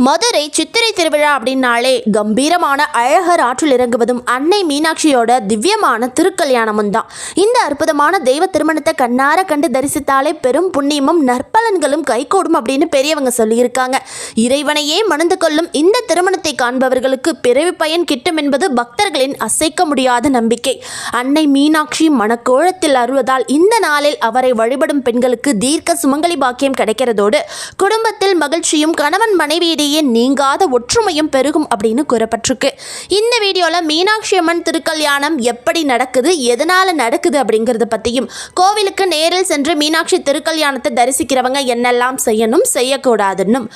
மதுரை சித்திரை திருவிழா அப்படின்னாலே கம்பீரமான அழகர் ஆற்றில் இறங்குவதும் அன்னை மீனாட்சியோட திவ்யமான திருக்கல்யாணமும் தான். இந்த அற்புதமான தெய்வ திருமணத்தை கண்ணார கண்டு தரிசித்தாலே பெரும் புண்ணியமும் நற்பலன்களும் கைகூடும் அப்படின்னு பெரியவங்க சொல்லியிருக்காங்க. இறைவனையே மணந்து கொள்ளும் இந்த திருமணத்தை காண்பவர்களுக்கு பிறவி பயன் கிட்டும் என்பது பக்தர்களின் அசைக்க முடியாத நம்பிக்கை. அன்னை மீனாட்சி மணக்கோலத்தில் அருள்வதால் இந்த நாளில் அவரை வழிபடும் பெண்களுக்கு தீர்க்க சுமங்கலி பாக்கியம் கிடைக்கிறதோடு குடும்பத்தில் மகிழ்ச்சியும் கணவன் மனைவியிடையே நீங்காத ஒற்றுமையும் பெருகும் அப்படின்னு கூறப்பட்டிருக்கு. இந்த வீடியோவில் மீனாட்சி அம்மன் திருக்கல்யாணம் எப்படி நடக்குது, எதனால நடக்குது அப்படிங்கிறத பற்றியும், கோவிலுக்கு நேரில் சென்று மீனாட்சி திருக்கல்யாணத்தை தரிசிக்கிறவங்க என்னெல்லாம் செய்யணும் செய்யக்கூடாதுன்னும்,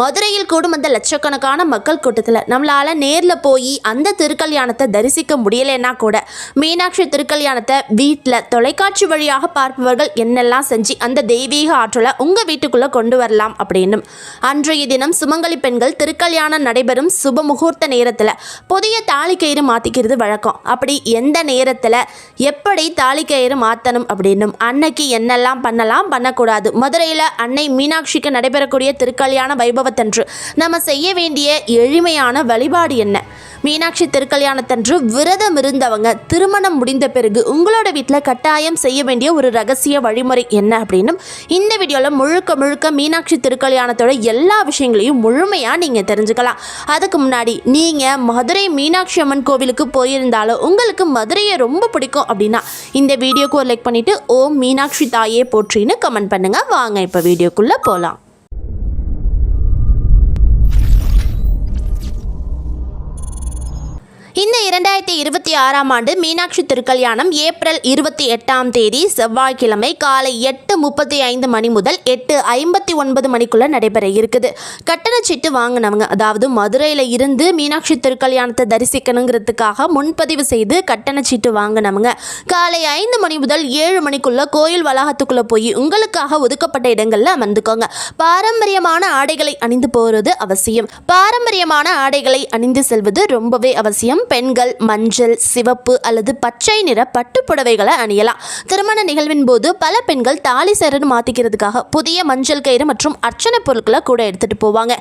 மதுரையில் கூடும் அந்த லட்சக்கணக்கான மக்கள் கூட்டத்தில் நம்மளால் நேரில் போய் அந்த திருக்கல்யாணத்தை தரிசிக்க முடியலைன்னா கூட மீனாட்சி திருக்கல்யாணத்தை வீட்டில் தொலைக்காட்சி வழியாக பார்ப்பவர்கள் என்னெல்லாம் செஞ்சு அந்த தெய்வீக ஆற்றலை உங்கள் வீட்டுக்குள்ளே கொண்டு வரலாம் அப்படின்னும், அன்றைய தினம் சுமங்கலி பெண்கள் திருக்கல்யாணம் நடைபெறும் சுப முகூர்த்த நேரத்தில் புதிய தாலிக்கயிறு மாற்றிக்கிறது வழக்கம். அப்படி எந்த நேரத்தில் எப்படி தாலிக்கயிறு மாற்றணும் அப்படின்னும், அன்னைக்கு என்னெல்லாம் பண்ணலாம் பண்ணக்கூடாது, மதுரையில் அன்னை மீனாட்சிக்கு நடைபெறக்கூடிய திருக்கல்யாண வைபவத்தன்று நம்ம செய்ய வேண்டிய எளிமையான வழிபாடு என்ன, மீனாட்சி திருக்கல்யாணத்தன்று விரதம் இருந்தவங்க திருமணம் முடிந்த பிறகு உங்களோட வீட்டில் கட்டாயம் செய்ய வேண்டிய ஒரு ரகசிய வழிமுறை என்ன அப்படின்னும் இந்த வீடியோவில் முழுக்க மீனாட்சி திருக்கல்யாணத்தோட எல்லா விஷயங்களையும் முழுமையாக நீங்கள் தெரிஞ்சுக்கலாம். அதுக்கு முன்னாடி நீங்கள் மதுரை மீனாட்சி அம்மன் கோவிலுக்கு போயிருந்தாலும் உங்களுக்கு மதுரையை ரொம்ப பிடிக்கும் அப்படின்னா இந்த வீடியோக்கு ஒரு லைக் பண்ணிவிட்டு ஓம் மீனாட்சி தாயே போற்றின்னு கமெண்ட் பண்ணுங்கள். வாங்க இப்போ வீடியோக்குள்ளே போகலாம். இந்த 2026ஆம் ஆண்டு மீனாட்சி திருக்கல்யாணம் ஏப்ரல் 28 செவ்வாய்க்கிழமை காலை 8:35 மணி முதல் 8:59 மணிக்குள்ள நடைபெற இருக்குது. கட்டணச்சீட்டு வாங்கினவங்க, அதாவது மதுரையில் இருந்து மீனாட்சி திருக்கல்யாணத்தை தரிசிக்கணுங்கிறதுக்காக முன்பதிவு செய்து கட்டணச்சீட்டு வாங்கினவங்க காலை 5 மணி முதல் 7 மணிக்குள்ள கோயில் வளாகத்துக்குள்ளே போய் உங்களுக்காக ஒதுக்கப்பட்ட இடங்களில் அமர்ந்துக்கோங்க. பாரம்பரியமான ஆடைகளை அணிந்து போகிறது அவசியம். பாரம்பரியமான ஆடைகளை அணிந்து செல்வது ரொம்பவே அவசியம். பெண்கள் மஞ்சள், சிவப்பு அல்லது பச்சை நிற பட்டுப்புடவைகளை அணியலாம். திருமண நிகழ்வின் போது பல பெண்கள் தாலி சரடு மாத்திக்கிறதுக்காக புதிய மஞ்சள் கயிறு மற்றும் அர்ச்சனை பொருட்களை கூட எடுத்துட்டு போவாங்க.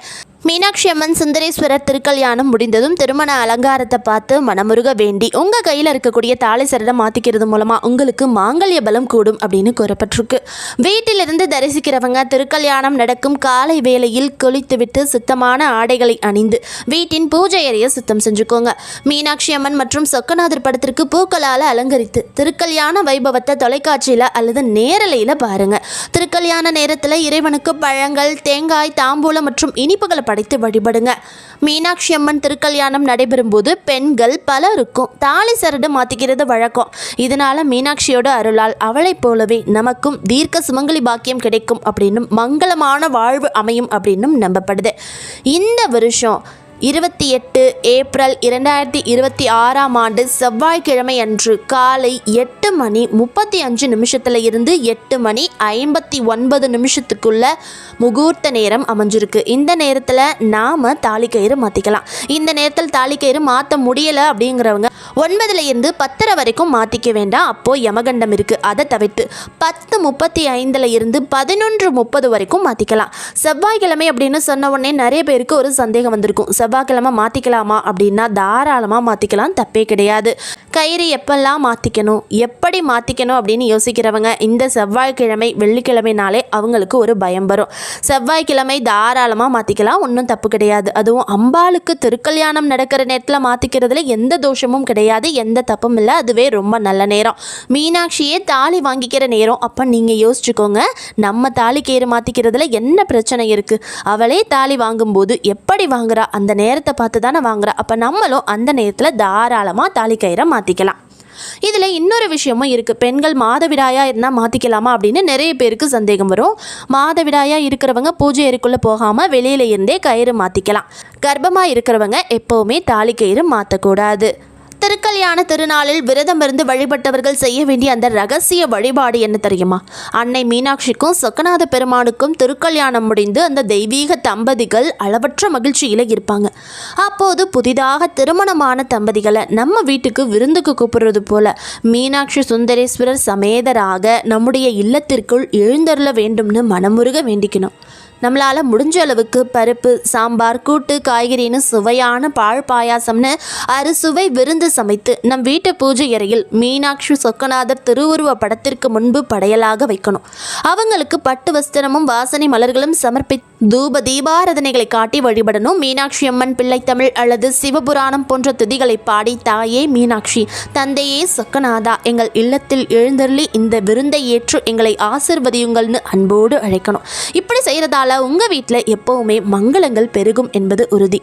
மீனாட்சி அம்மன் சுந்தரேஸ்வரர் திருக்கல்யாணம் முடிந்ததும் திருமண அலங்காரத்தை பார்த்து மனமுருக வேண்டி உங்கள் கையில் இருக்கக்கூடிய தாலி சரடை மாற்றிக்கிறது மூலமாக உங்களுக்கு மாங்கல்ய பலம் கூடும் அப்படின்னு கூறப்பட்டிருக்கு. வீட்டிலிருந்து தரிசிக்கிறவங்க திருக்கல்யாணம் நடக்கும் காலை வேளையில் குளித்துவிட்டு சுத்தமான ஆடைகளை அணிந்து வீட்டின் பூஜை அறையை சுத்தம் செஞ்சுக்கோங்க. மீனாட்சி அம்மன் மற்றும் சொக்கநாதர் படத்திற்கு பூக்களால் அலங்கரித்து திருக்கல்யாண வைபவத்தை தொலைக்காட்சியில் அல்லது நேரலையில் பாருங்க. திருக்கல்யாண நேரத்தில் இறைவனுக்கு பழங்கள், தேங்காய், தாம்பூலம் மற்றும் இனிப்புகளை படைத்து வழிபடுங்க. மீனாட்சி அம்மன் திருக்கல்யாணம் நடைபெறும் போது பெண்கள் பலருக்கும் தாலி சரடு மாத்திக்கிறது வழக்கம். இதனால மீனாட்சியோட அருளால் அவளை போலவே நமக்கும் தீர்க்க சுமங்கலி பாக்கியம் கிடைக்கும் அப்படின்னும் மங்களமான வாழ்வு அமையும் அப்படின்னும் நம்பப்படுது. இந்த வருஷம் 28 ஏப்ரல் 2026ஆம் ஆண்டு செவ்வாய்க்கிழமை அன்று காலை 8:35 இருந்து 8:59 முகூர்த்த நேரம் அமைஞ்சிருக்கு. இந்த நேரத்தில் நாம் தாலிக்கயிறு மாற்றிக்கலாம். இந்த நேரத்தில் தாலிக்கயிறு மாற்ற முடியலை அப்படிங்கிறவங்க 9 இருந்து 10 வரைக்கும் மாற்றிக்க வேண்டாம். அப்போது யமகண்டம் இருக்குது. அதை தவிர்த்து 10:35 இருந்து 11:30 வரைக்கும் மாற்றிக்கலாம். செவ்வாய்க்கிழமை அப்படின்னு சொன்ன உடனே நிறைய பேருக்கு ஒரு சந்தேகம் வந்திருக்கும். செவ்வாய்க்கிழமை மாற்றிக்கலாமா அப்படின்னா தாராளமாக மாற்றிக்கலாம், தப்பே கிடையாது. கயிறு எப்பெல்லாம் மாற்றிக்கணும், எப்படி மாற்றிக்கணும் அப்படின்னு யோசிக்கிறவங்க இந்த செவ்வாய்க்கிழமை வெள்ளிக்கிழமைனாலே அவங்களுக்கு ஒரு பயம் வரும். செவ்வாய்க்கிழமை தாராளமாக மாற்றிக்கலாம், ஒன்றும் தப்பு கிடையாது. அதுவும் அம்பாளுக்கு திருக்கல்யாணம் நடக்கிற நேரத்தில் மாற்றிக்கிறதுல எந்த தோஷமும் கிடையாது, எந்த தப்பும் இல்லை. அதுவே ரொம்ப நல்ல நேரம். மீனாட்சியே தாலி வாங்கிக்கிற நேரம். அப்போ நீங்கள் யோசிச்சுக்கோங்க, நம்ம தாலி கயிறு மாற்றிக்கிறதுல என்ன பிரச்சனை இருக்குது? அவளே தாலி வாங்கும்போது எப்படி வாங்குறா, அந்த நேரத்தை பார்த்து தானே வாங்குறா. அப்போ நம்மளும் அந்த நேரத்தில் தாராளமாக தாலி கயிறை மாற்றிக்கலாம். இதில் இன்னொரு விஷயமும் இருக்குது. பெண்கள் மாதவிடாயாக இருந்தால் மாற்றிக்கலாமா அப்படின்னு நிறைய பேருக்கு சந்தேகம் வரும். மாதவிடாயாக இருக்கிறவங்க பூஜை அறைக்குள்ளே போகாமல் வெளியில இருந்தே கயிறு மாற்றிக்கலாம். கர்ப்பமாக இருக்கிறவங்க எப்போவுமே தாலி கயிறு மாற்றக்கூடாது. திருக்கல்யாண திருநாளில் விரதம் இருந்து வழிபட்டவர்கள் செய்ய வேண்டிய அந்த ரகசிய வழிபாடு என்ன தெரியுமா? அன்னை மீனாட்சிக்கும் சொக்கநாத பெருமானுக்கும் திருக்கல்யாணம் முடிந்து அந்த தெய்வீக தம்பதிகள் அளவற்ற மகிழ்ச்சியில் இருப்பாங்க. அப்போது புதிதாக திருமணமான தம்பதிகளை நம்ம வீட்டுக்கு விருந்துக்கு கூப்பிடுறது போல மீனாட்சி சுந்தரேஸ்வரர் சமேதராக நம்முடைய இல்லத்திற்குள் எழுந்தருள வேண்டும்னு மனமுருக வேண்டிக்கணும். நம்மளால் முடிஞ்ச அளவுக்கு பருப்பு, சாம்பார், கூட்டு, காய்கறின்னு சுவையான பால் பாயாசம்னு அறுசுவை விருந்து சமைத்து நம் வீட்டு பூஜை அறையில் மீனாட்சி சொக்கநாதர் திருவுருவ படத்திற்கு முன்பு படையலாக வைக்கணும். அவங்களுக்கு பட்டு வஸ்திரமும் வாசனை மலர்களும் சமர்ப்பி தூப தீபாரதனைகளை காட்டி வழிபடணும். மீனாட்சி அம்மன் பிள்ளைத்தமிழ் அல்லது சிவபுராணம் போன்ற துதிகளை பாடி தாயே மீனாட்சி, தந்தையே சொக்கநாதா, எங்கள் இல்லத்தில் எழுந்தருளி இந்த விருந்தை ஏற்று எங்களை ஆசிர்வதியுங்கள்னு அன்போடு அழைக்கணும். இப்படி செய்கிறதால உங்கள் வீட்டில் எப்போவுமே மங்களங்கள் பெருகும் என்பது உறுதி.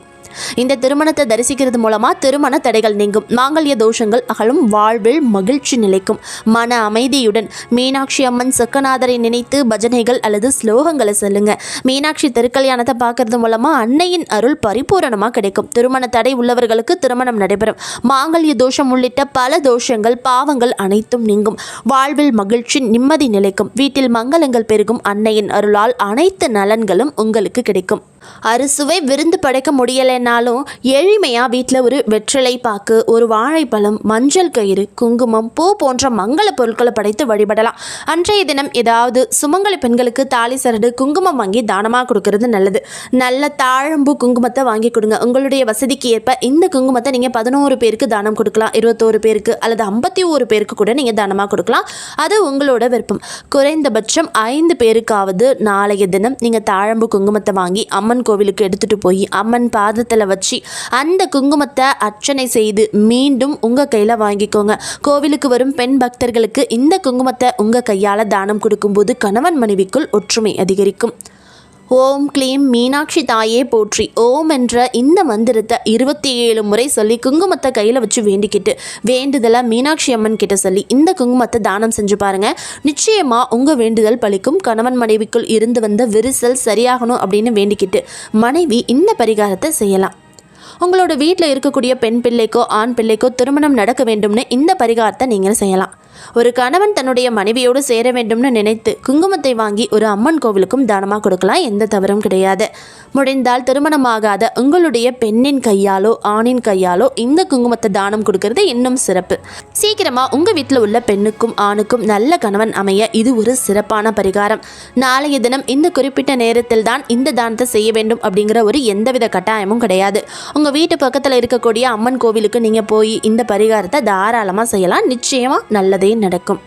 இந்த திருமணத்தை தரிசிக்கிறது மூலமாக திருமண தடைகள் நீங்கும், மாங்கல்ய தோஷங்கள் அகலும், வாழ்வில் மகிழ்ச்சி நிலைக்கும். மன அமைதியுடன் மீனாட்சி அம்மன் சொக்கநாதரை நினைத்து பஜனைகள் அல்லது ஸ்லோகங்களை சொல்லுங்க. மீனாட்சி திருக்கல்யாணத்தை பார்க்கறது மூலமாக அன்னையின் அருள் பரிபூரணமாக கிடைக்கும். திருமண தடை உள்ளவர்களுக்கு திருமணம் நடைபெறும். மாங்கல்ய தோஷம் உள்ளிட்ட பல தோஷங்கள், பாவங்கள் அனைத்தும் நீங்கும். வாழ்வில் மகிழ்ச்சி, நிம்மதி நிலைக்கும். வீட்டில் மங்களங்கள் பெருகும். அன்னையின் அருளால் அனைத்து நலன்களும் உங்களுக்கு கிடைக்கும். அறுசுவை விருந்து படைக்க முடியலைன்னாலும் எளிமையாக வீட்டில் ஒரு வெற்றிலை பாக்கு, ஒரு வாழைப்பழம், மஞ்சள் கயிறு, குங்குமம், பூ போன்ற மங்கள பொருட்களை படைத்து வழிபடலாம். அன்றைய தினம் ஏதாவது சுமங்கலி பெண்களுக்கு தாலி சரடு, குங்குமம் வாங்கி தானமாக கொடுக்கறது நல்லது. நல்ல தாழம்பூ குங்குமத்தை வாங்கி கொடுங்க. உங்களுடைய வசதிக்கு ஏற்ப இந்த குங்குமத்தை நீங்கள் 11 பேருக்கு தானம் கொடுக்கலாம், 21 பேருக்கு அல்லது 51 பேருக்கு கூட நீங்கள் தானமாக கொடுக்கலாம். அது உங்களோட விருப்பம். குறைந்தபட்சம் 5 பேருக்காவது நாளைய தினம் நீங்கள் தாழம்பூ குங்குமத்தை வாங்கி அம்மன் கோவிலுக்கு எடுத்துட்டு போய் அம்மன் பாதத்தில் வச்சு அந்த குங்குமத்தை அர்ச்சனை செய்து மீண்டும் உங்கள் கையில் வாங்கிக்கோங்க. கோவிலுக்கு வரும் பெண் பக்தர்களுக்கு இந்த குங்குமத்தை உங்கள் கையால் தானம் கொடுக்கும்போது கணவன் மனைவிக்குள் ஒற்றுமை அதிகரிக்கும். ஓம் க்ளீம் மீனாட்சி தாயே போற்றி, ஓம் என்ற இந்த மந்திரத்தை 27 முறை சொல்லி குங்குமத்தை கையில் வச்சு வேண்டிக்கிட்டு வேண்டுதலை மீனாட்சி அம்மன் கிட்ட சொல்லி இந்த குங்குமத்தை தானம் செஞ்சு பாருங்கள். நிச்சயமாக உங்கள் வேண்டுதல் பலிக்கும். கணவன் மனைவிக்குள் இருந்து வந்த விரிசல் சரியாகணும் அப்படின்னு வேண்டிக்கிட்டு மனைவி இந்த பரிகாரத்தை செய்யலாம். உங்களோட வீட்டில் இருக்கக்கூடிய பெண் பிள்ளைக்கோ ஆண் பிள்ளைக்கோ திருமணம் நடக்க வேண்டும்னு இந்த பரிகாரத்தை நீங்கள் செய்யலாம். ஒரு கணவன் தன்னுடைய மனைவியோடு சேர வேண்டும்னு நினைத்து குங்குமத்தை வாங்கி ஒரு அம்மன் கோவிலுக்கும் தானமாக கொடுக்கலாம், எந்த தவறும் கிடையாது. முடிந்தால் திருமணமாகாத உங்களுடைய பெண்ணின் கையாலோ ஆணின் கையாலோ இந்த குங்குமத்தை தானம் கொடுக்கறது இன்னும் சிறப்பு. சீக்கிரமாக உங்கள் வீட்டில் உள்ள பெண்ணுக்கும் ஆணுக்கும் நல்ல கணவன் அமைய இது ஒரு சிறப்பான பரிகாரம். நாளைய தினம் இந்த குறிப்பிட்ட நேரத்தில் தான் இந்த தானத்தை செய்ய வேண்டும் அப்படிங்கிற ஒரு எந்தவித கட்டாயமும் கிடையாது. உங்கள் வீட்டு பக்கத்தில் இருக்கக்கூடிய அம்மன் கோவிலுக்கு நீங்கள் போய் இந்த பரிகாரத்தை தாராளமாக செய்யலாம். நிச்சயமாக நல்லதே நடக்கும்.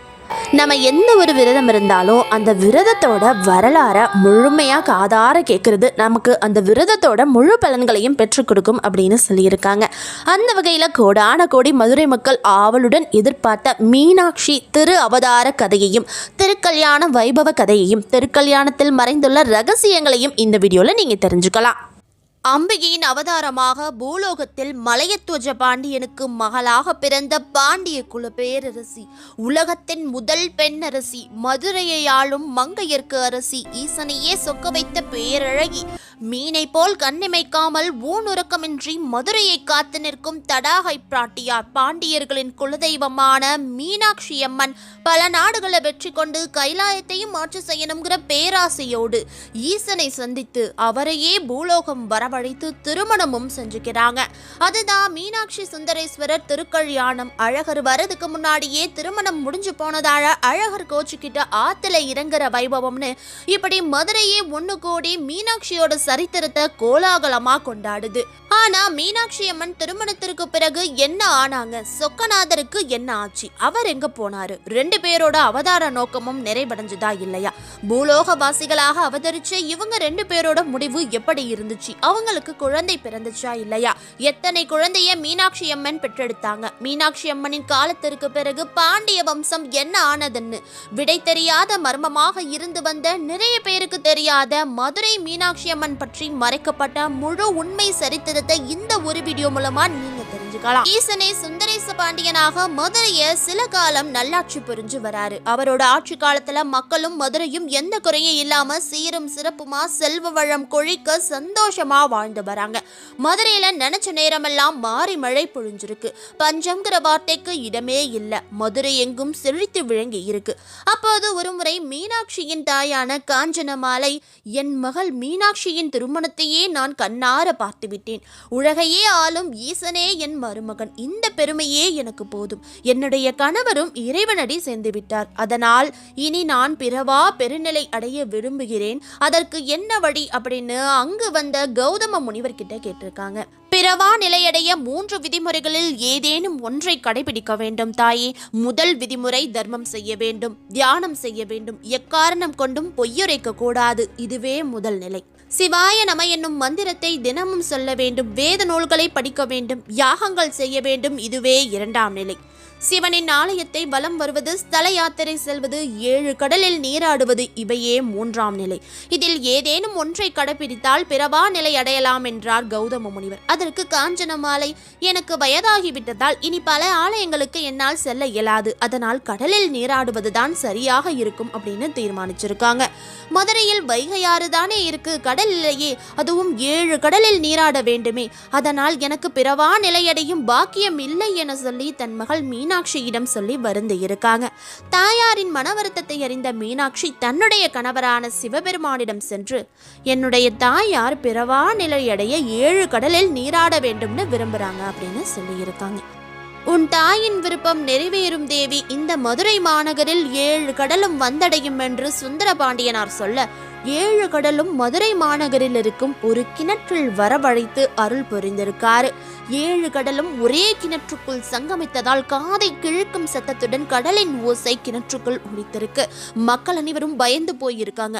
நம்ம எந்த ஒரு விரதம் இருந்தாலும் அந்த விரதத்தோட வரலாறை முழுமையாக காதார கேட்கறது நமக்கு அந்த விரதத்தோட முழு பலன்களையும் பெற்றுக் கொடுக்கும் அப்படின்னு சொல்லியிருக்காங்க. அந்த வகையில் கோடான கோடி மதுரை மக்கள் ஆவலுடன் எதிர்பார்த்த மீனாட்சி திரு அவதார கதையையும் திருக்கல்யாண வைபவ கதையையும் திருக்கல்யாணத்தில் மறைந்துள்ள ரகசியங்களையும் இந்த வீடியோவில் நீங்கள் தெரிஞ்சுக்கலாம். அம்பிகையின் அவதாரமாக பூலோகத்தில் மலையத்வஜ பாண்டியனுக்கு மகளாக பிறந்த பாண்டிய குல பேரரசி, உலகத்தின் முதல் பெண் அரசி, மதுரையை ஆளும் மங்கையர்க்கு அரசி, ஈசனையே சொக்க வைத்த பேரழகி, மீனை போல் கண்ணிமைக்காமல் ஊனுறக்கமின்றி மதுரையை காத்து நிற்கும் தடாகை பிராட்டியார், பாண்டியர்களின் குலதெய்வமான மீனாட்சி அம்மன் பல நாடுகளை வெற்றி கொண்டு கைலாயத்தையும் ஆட்சி செய்யணுங்கிற பேராசையோடு ஈசனை சந்தித்து அவரையே பூலோகம் வரவழைத்து திருமணமும் செஞ்சுக்கிறாங்க. அதுதான் மீனாட்சி சுந்தரேஸ்வரர் திருக்கல்யாணம். அழகர் வரதுக்கு முன்னாடியே திருமணம் முடிஞ்சு போனதால அழகர் கோச்சுக்கிட்ட ஆத்துல இறங்குற வைபவம்னு இப்படி மதுரையே ஒண்ணு கூடி மீனாட்சியோட சரித்திரத்தை கோலாகலமா கொண்டாடுது. ஆனா மீனாட்சி அம்மன் திருமணத்திற்கு பிறகு என்ன ஆனாங்க, சொக்கநாதருக்கு என்ன ஆச்சு, அவர் எங்க போனாரு, 2 பேரோட அவதார நோக்கமும் நிறைவடைஞ்சதா இல்லையா, பூலோக வாசிகளாக அவதரிச்ச இவங்க 2 பேரோட முடிவு எப்படி இருந்துச்சு, அவங்களுக்கு குழந்தை பிறந்துச்சா இல்லையா, எத்தனை குழந்தைய மீனாட்சி அம்மன் பெற்றெடுத்தாங்க, மீனாட்சி அம்மனின் காலத்திற்கு பிறகு பாண்டிய வம்சம் என்ன ஆனதுன்னு விடை தெரியாத மர்மமாக இருந்து வந்த நிறைய பேருக்கு தெரியாத மதுரை மீனாட்சி அம்மன் பற்றி மறைக்கப்பட்ட முழு உண்மை சரித்திரத்தை இந்த ஒரு வீடியோ மூலமா நீங்க தெரிஞ்சுக்கலாம். ஈசனே சுந்தரேச பாண்டியனாக மதுரையை சில காலம் நல்லாட்சி புரிஞ்சு வராரு. அவரோட ஆட்சி காலத்துல மக்களும் மதுரையும் எந்த குறையும் இல்லாம சீரும் சிறப்புமா செல்வ வளம் கொழிக்க சந்தோஷமா வாழ்ந்து வராங்க. மதுரையில நினைச்ச நேரமெல்லாம் மாறி மழை பொழிஞ்சிருக்கு. பஞ்சம்ங்கிற வார்த்தைக்கு இடமே இல்ல. மதுரை எங்கும் செழித்து விளங்கி இருக்கு. அப்போது ஒருமுறை மீனாட்சியின் தாயான காஞ்சனமாலை, என் மகள் மீனாட்சியின் திருமணத்தையே நான் கண்ணார பார்த்து விட்டேன். உலகையே ஆளும் ஈசனே என் மருமகன், இந்த பெருமையே எனக்கு போதும். என்னுடைய கணவரும் இறைவனடி சேர்ந்து விட்டார். அதனால் இனி நான் பிறவா பெருநிலை அடைய விரும்புகிறேன். அதற்கு என்ன வழி அப்படின்னு அங்கு வந்த கௌதம முனிவர் கிட்ட கேட்டிருக்காங்க. பிறவா நிலையடைய 3 விதிமுறைகளில் ஏதேனும் ஒன்றை கடைபிடிக்க வேண்டும் தாயே. முதல் விதிமுறை தர்மம் செய்ய வேண்டும், தியானம் செய்ய வேண்டும், எக்காரணம் கொண்டும் பொய்யுரைக்க கூடாது. இதுவே முதல் நிலை. சிவாய நம என்னும் மந்திரத்தை தினமும் சொல்ல வேண்டும், வேத நூல்களை படிக்க வேண்டும், யாகங்கள் செய்ய வேண்டும். இதுவே 2ஆம் நிலை. சிவனின் ஆலயத்தை வலம் வருவது, ஸ்தல யாத்திரை செல்வது, 7 கடலில் நீராடுவது, இவையே 3ஆம் நிலை. இதில் ஏதேனும் ஒன்றை கடைபிடித்தால் பிறவா நிலை அடையலாம் என்றார் கௌதம முனிவர். அதற்கு காஞ்சனமாலை, எனக்கு வயதாகிவிட்டதால் இனி பல ஆலயங்களுக்கு என்னால் செல்ல இயலாது. அதனால் கடலில் நீராடுவதுதான் சரியாக இருக்கும் அப்படின்னு தீர்மானிச்சிருக்காங்க. மதுரையில் வைகையாறு தானே இருக்கு, கடல் இல்லையே, அதுவும் 7 கடலில் நீராட வேண்டுமே. அதனால் எனக்கு பிறவா நிலையடையும் பாக்கியம் இல்லை என சொல்லி தன் மகள் மீனாட்சியிடம் சொல்லி வருந்தி இருக்காங்க. தாயாரின் மன வருத்தத்தை அறிந்த மீனாட்சி தன்னுடைய கணவரான சிவபெருமானிடம் சென்று, என்னுடைய தாயார் பிறவா நிலையடைய 7 கடலில் நீராட வேண்டும்னு விரும்புறாங்க அப்படின்னு சொல்லி இருக்காங்க. உன் தாயின் விருப்பம் நிறைவேறும் தேவி. இந்த மதுரை மாநகரில் 7 கடலும் வந்தடையும் என்று சுந்தரபாண்டியனார் சொல்ல, 7 கடலும் மதுரை மாநகரில் இருக்கும் ஒரு கிணற்றில் வரவழைத்து அருள் புரிந்திருக்காரு. 7 கடலும் ஒரே கிணற்றுக்குள் சங்கமித்ததால் காதை கிழக்கும் சத்தத்துடன் கடலின் ஓசை கிணற்றுக்குள் ஒலித்திருக்கு. மக்கள் அனைவரும் பயந்து போயிருக்காங்க.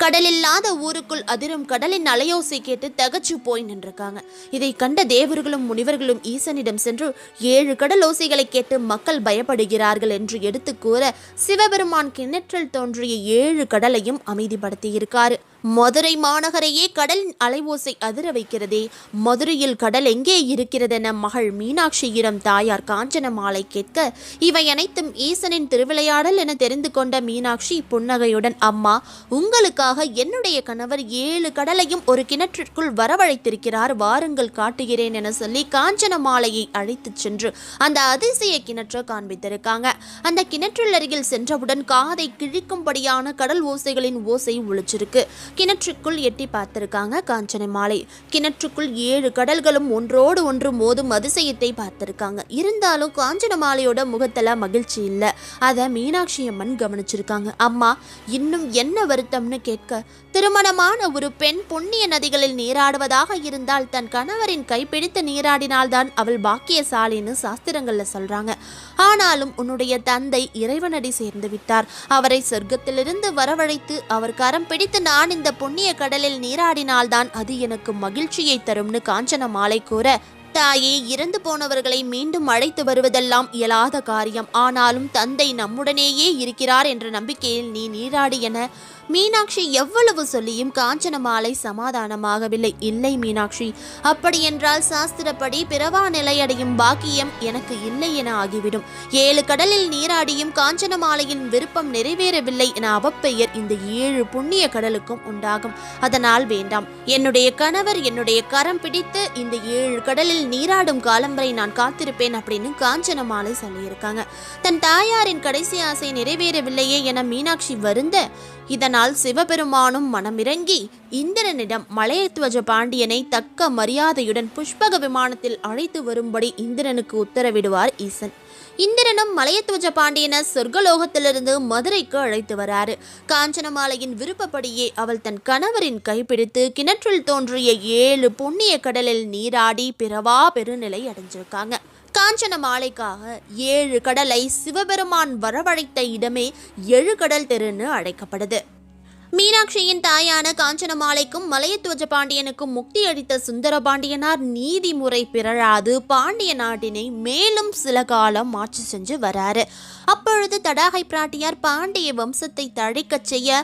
கடலில்லாத ஊருக்குள் அதிரும் கடலின் அலையோசை கேட்டு தகச்சு போய் நின்றிருக்காங்க. இதை கண்ட தேவர்களும் முனிவர்களும் ஈசனிடம் சென்று 7 கடல் ஓசைகளை கேட்டு மக்கள் பயப்படுகிறார்கள் என்று எடுத்து கூற, சிவபெருமான் கிணற்றில் தோன்றிய 7 கடலையும் அமைதிப்படுத்தியிருக்காரு. மதுரை மாநகரையே கடலின் அலைவோசை அதிர வைக்கிறதே, மதுரையில் கடல் எங்கே இருக்கிறதென மகள் மீனாட்சியிடம் தாயார் காஞ்சனமாலை கேட்க, இவை அனைத்தும் ஈசனின் திருவிளையாடல் என தெரிந்து கொண்ட மீனாட்சி புன்னகையுடன், அம்மா, உங்களுக்காக என்னுடைய கணவர் 7 கடலையும் ஒரு கிணற்றிற்குள் வரவழைத்திருக்கிறார், வாருங்கள் காட்டுகிறேன் என சொல்லி காஞ்சனமாலையை அழைத்து சென்று அந்த அதிசய கிணற்றை காண்பித்திருக்காங்க. அந்த கிணற்றில் அருகில் சென்றவுடன் காதை கிழிக்கும்படியான கடல் ஓசைகளின் ஓசை ஒலிச்சிருக்கு. கிணற்றுக்குள் எட்டி பார்த்திருக்காங்க காஞ்சனமாலை. கிணற்றுக்குள் 7 கடல்களும் ஒன்றோடு ஒன்று மோதும் அதிசயத்தை பார்த்திருக்காங்க. இருந்தாலும் காஞ்சனமாலையோட முகத்துல மகிழ்ச்சி இல்லை. அதை மீனாட்சி அம்மன் கவனிச்சிருக்காங்க. அம்மா, இன்னும் என்ன வருத்தம்னு கேட்க, திருமணமான ஒரு பெண் புண்ணிய நதிகளில் நீராடுவதாக இருந்தால் தன் கணவரின் கைப்பிடித்து நீராடினால்தான் அவள் பாக்கியசாலின்னு சாஸ்திரங்கள்ல சொல்றாங்க. ஆனாலும் உன்னுடைய தந்தை இறைவனடி சேர்ந்து விட்டார். அவரை சொர்க்கத்திலிருந்து வரவழைத்து அவர் கரம் பிடித்து நான் இந்த புண்ணிய கடலில் நீராடினால்தான் அது எனக்கு மகிழ்ச்சியை தரும்னு காஞ்சனமாலை கூற, தாயே, இறந்து போனவர்களை மீண்டும் அழைத்து வருவதெல்லாம் இயலாத காரியம். ஆனாலும் தந்தை நம்முடனேயே இருக்கிறார் என்ற நம்பிக்கையில் நீ நீராடி என மீனாட்சி எவ்வளவு சொல்லியும் காஞ்சனமாலை சமாதானமாகவில்லை. இல்லை மீனாட்சி, அப்படியென்றால் சாஸ்திரப்படி பிறவா நிலையடையும் பாக்கியம் எனக்கு இல்லை என ஆகிவிடும். 7 கடலில் நீராடியும் காஞ்சனமாலையின் விருப்பம் நிறைவேறவில்லை என அவப்பெயர் இந்த 7 புண்ணிய கடலுக்கும் உண்டாகும். அதனால் வேண்டாம். என்னுடைய கணவர் என்னுடைய கரம் பிடித்து இந்த 7 கடலில் நீராடும் காலம் வரை நான் காத்திருப்பேன் அப்படின்னு காஞ்சனமாலை சொல்லியிருக்காங்க. தன் தாயாரின் கடைசி ஆசை நிறைவேறவில்லையே என மீனாட்சி வருந்த, இதனால் சிவபெருமானும் மனமிறங்கி இந்திரனிடம் மலையத்வஜ பாண்டியனை தக்க மரியாதையுடன் புஷ்பக விமானத்தில் அழைத்து வரும்படி இந்திரனுக்கு உத்தரவிடுவார் ஈசன். இந்திரனும் மலையத்வஜ பாண்டியனை சொர்க்கலோகத்திலிருந்து மதுரைக்கு அழைத்து வராரு. காஞ்சனமாலையின் விருப்பப்படியே அவள் தன் கணவரின் கைப்பிடித்து கிணற்றில் தோன்றிய 7 புண்ணிய கடலில் நீராடி பிறவா பெருநிலை அடைஞ்சிருக்காங்க. காஞ்சனமாலைக்காக 7 கடலை சிவபெருமான் வரவழைத்த இடமே 7 கடல் தெருன்னு அழைக்கப்படுது. மீனாட்சியின் தாயான காஞ்சனமாலைக்கும் மலையத்வஜ பாண்டியனுக்கும் முக்தி அளித்த சுந்தரபாண்டியனார் நீதிமுறை பிறழாது பாண்டிய நாட்டினை மேலும் சில காலம் ஆட்சி செஞ்சு வராரு. அப்பொழுது தடாகை பிராட்டியார் பாண்டிய வம்சத்தை தழைக்கச் செய்ய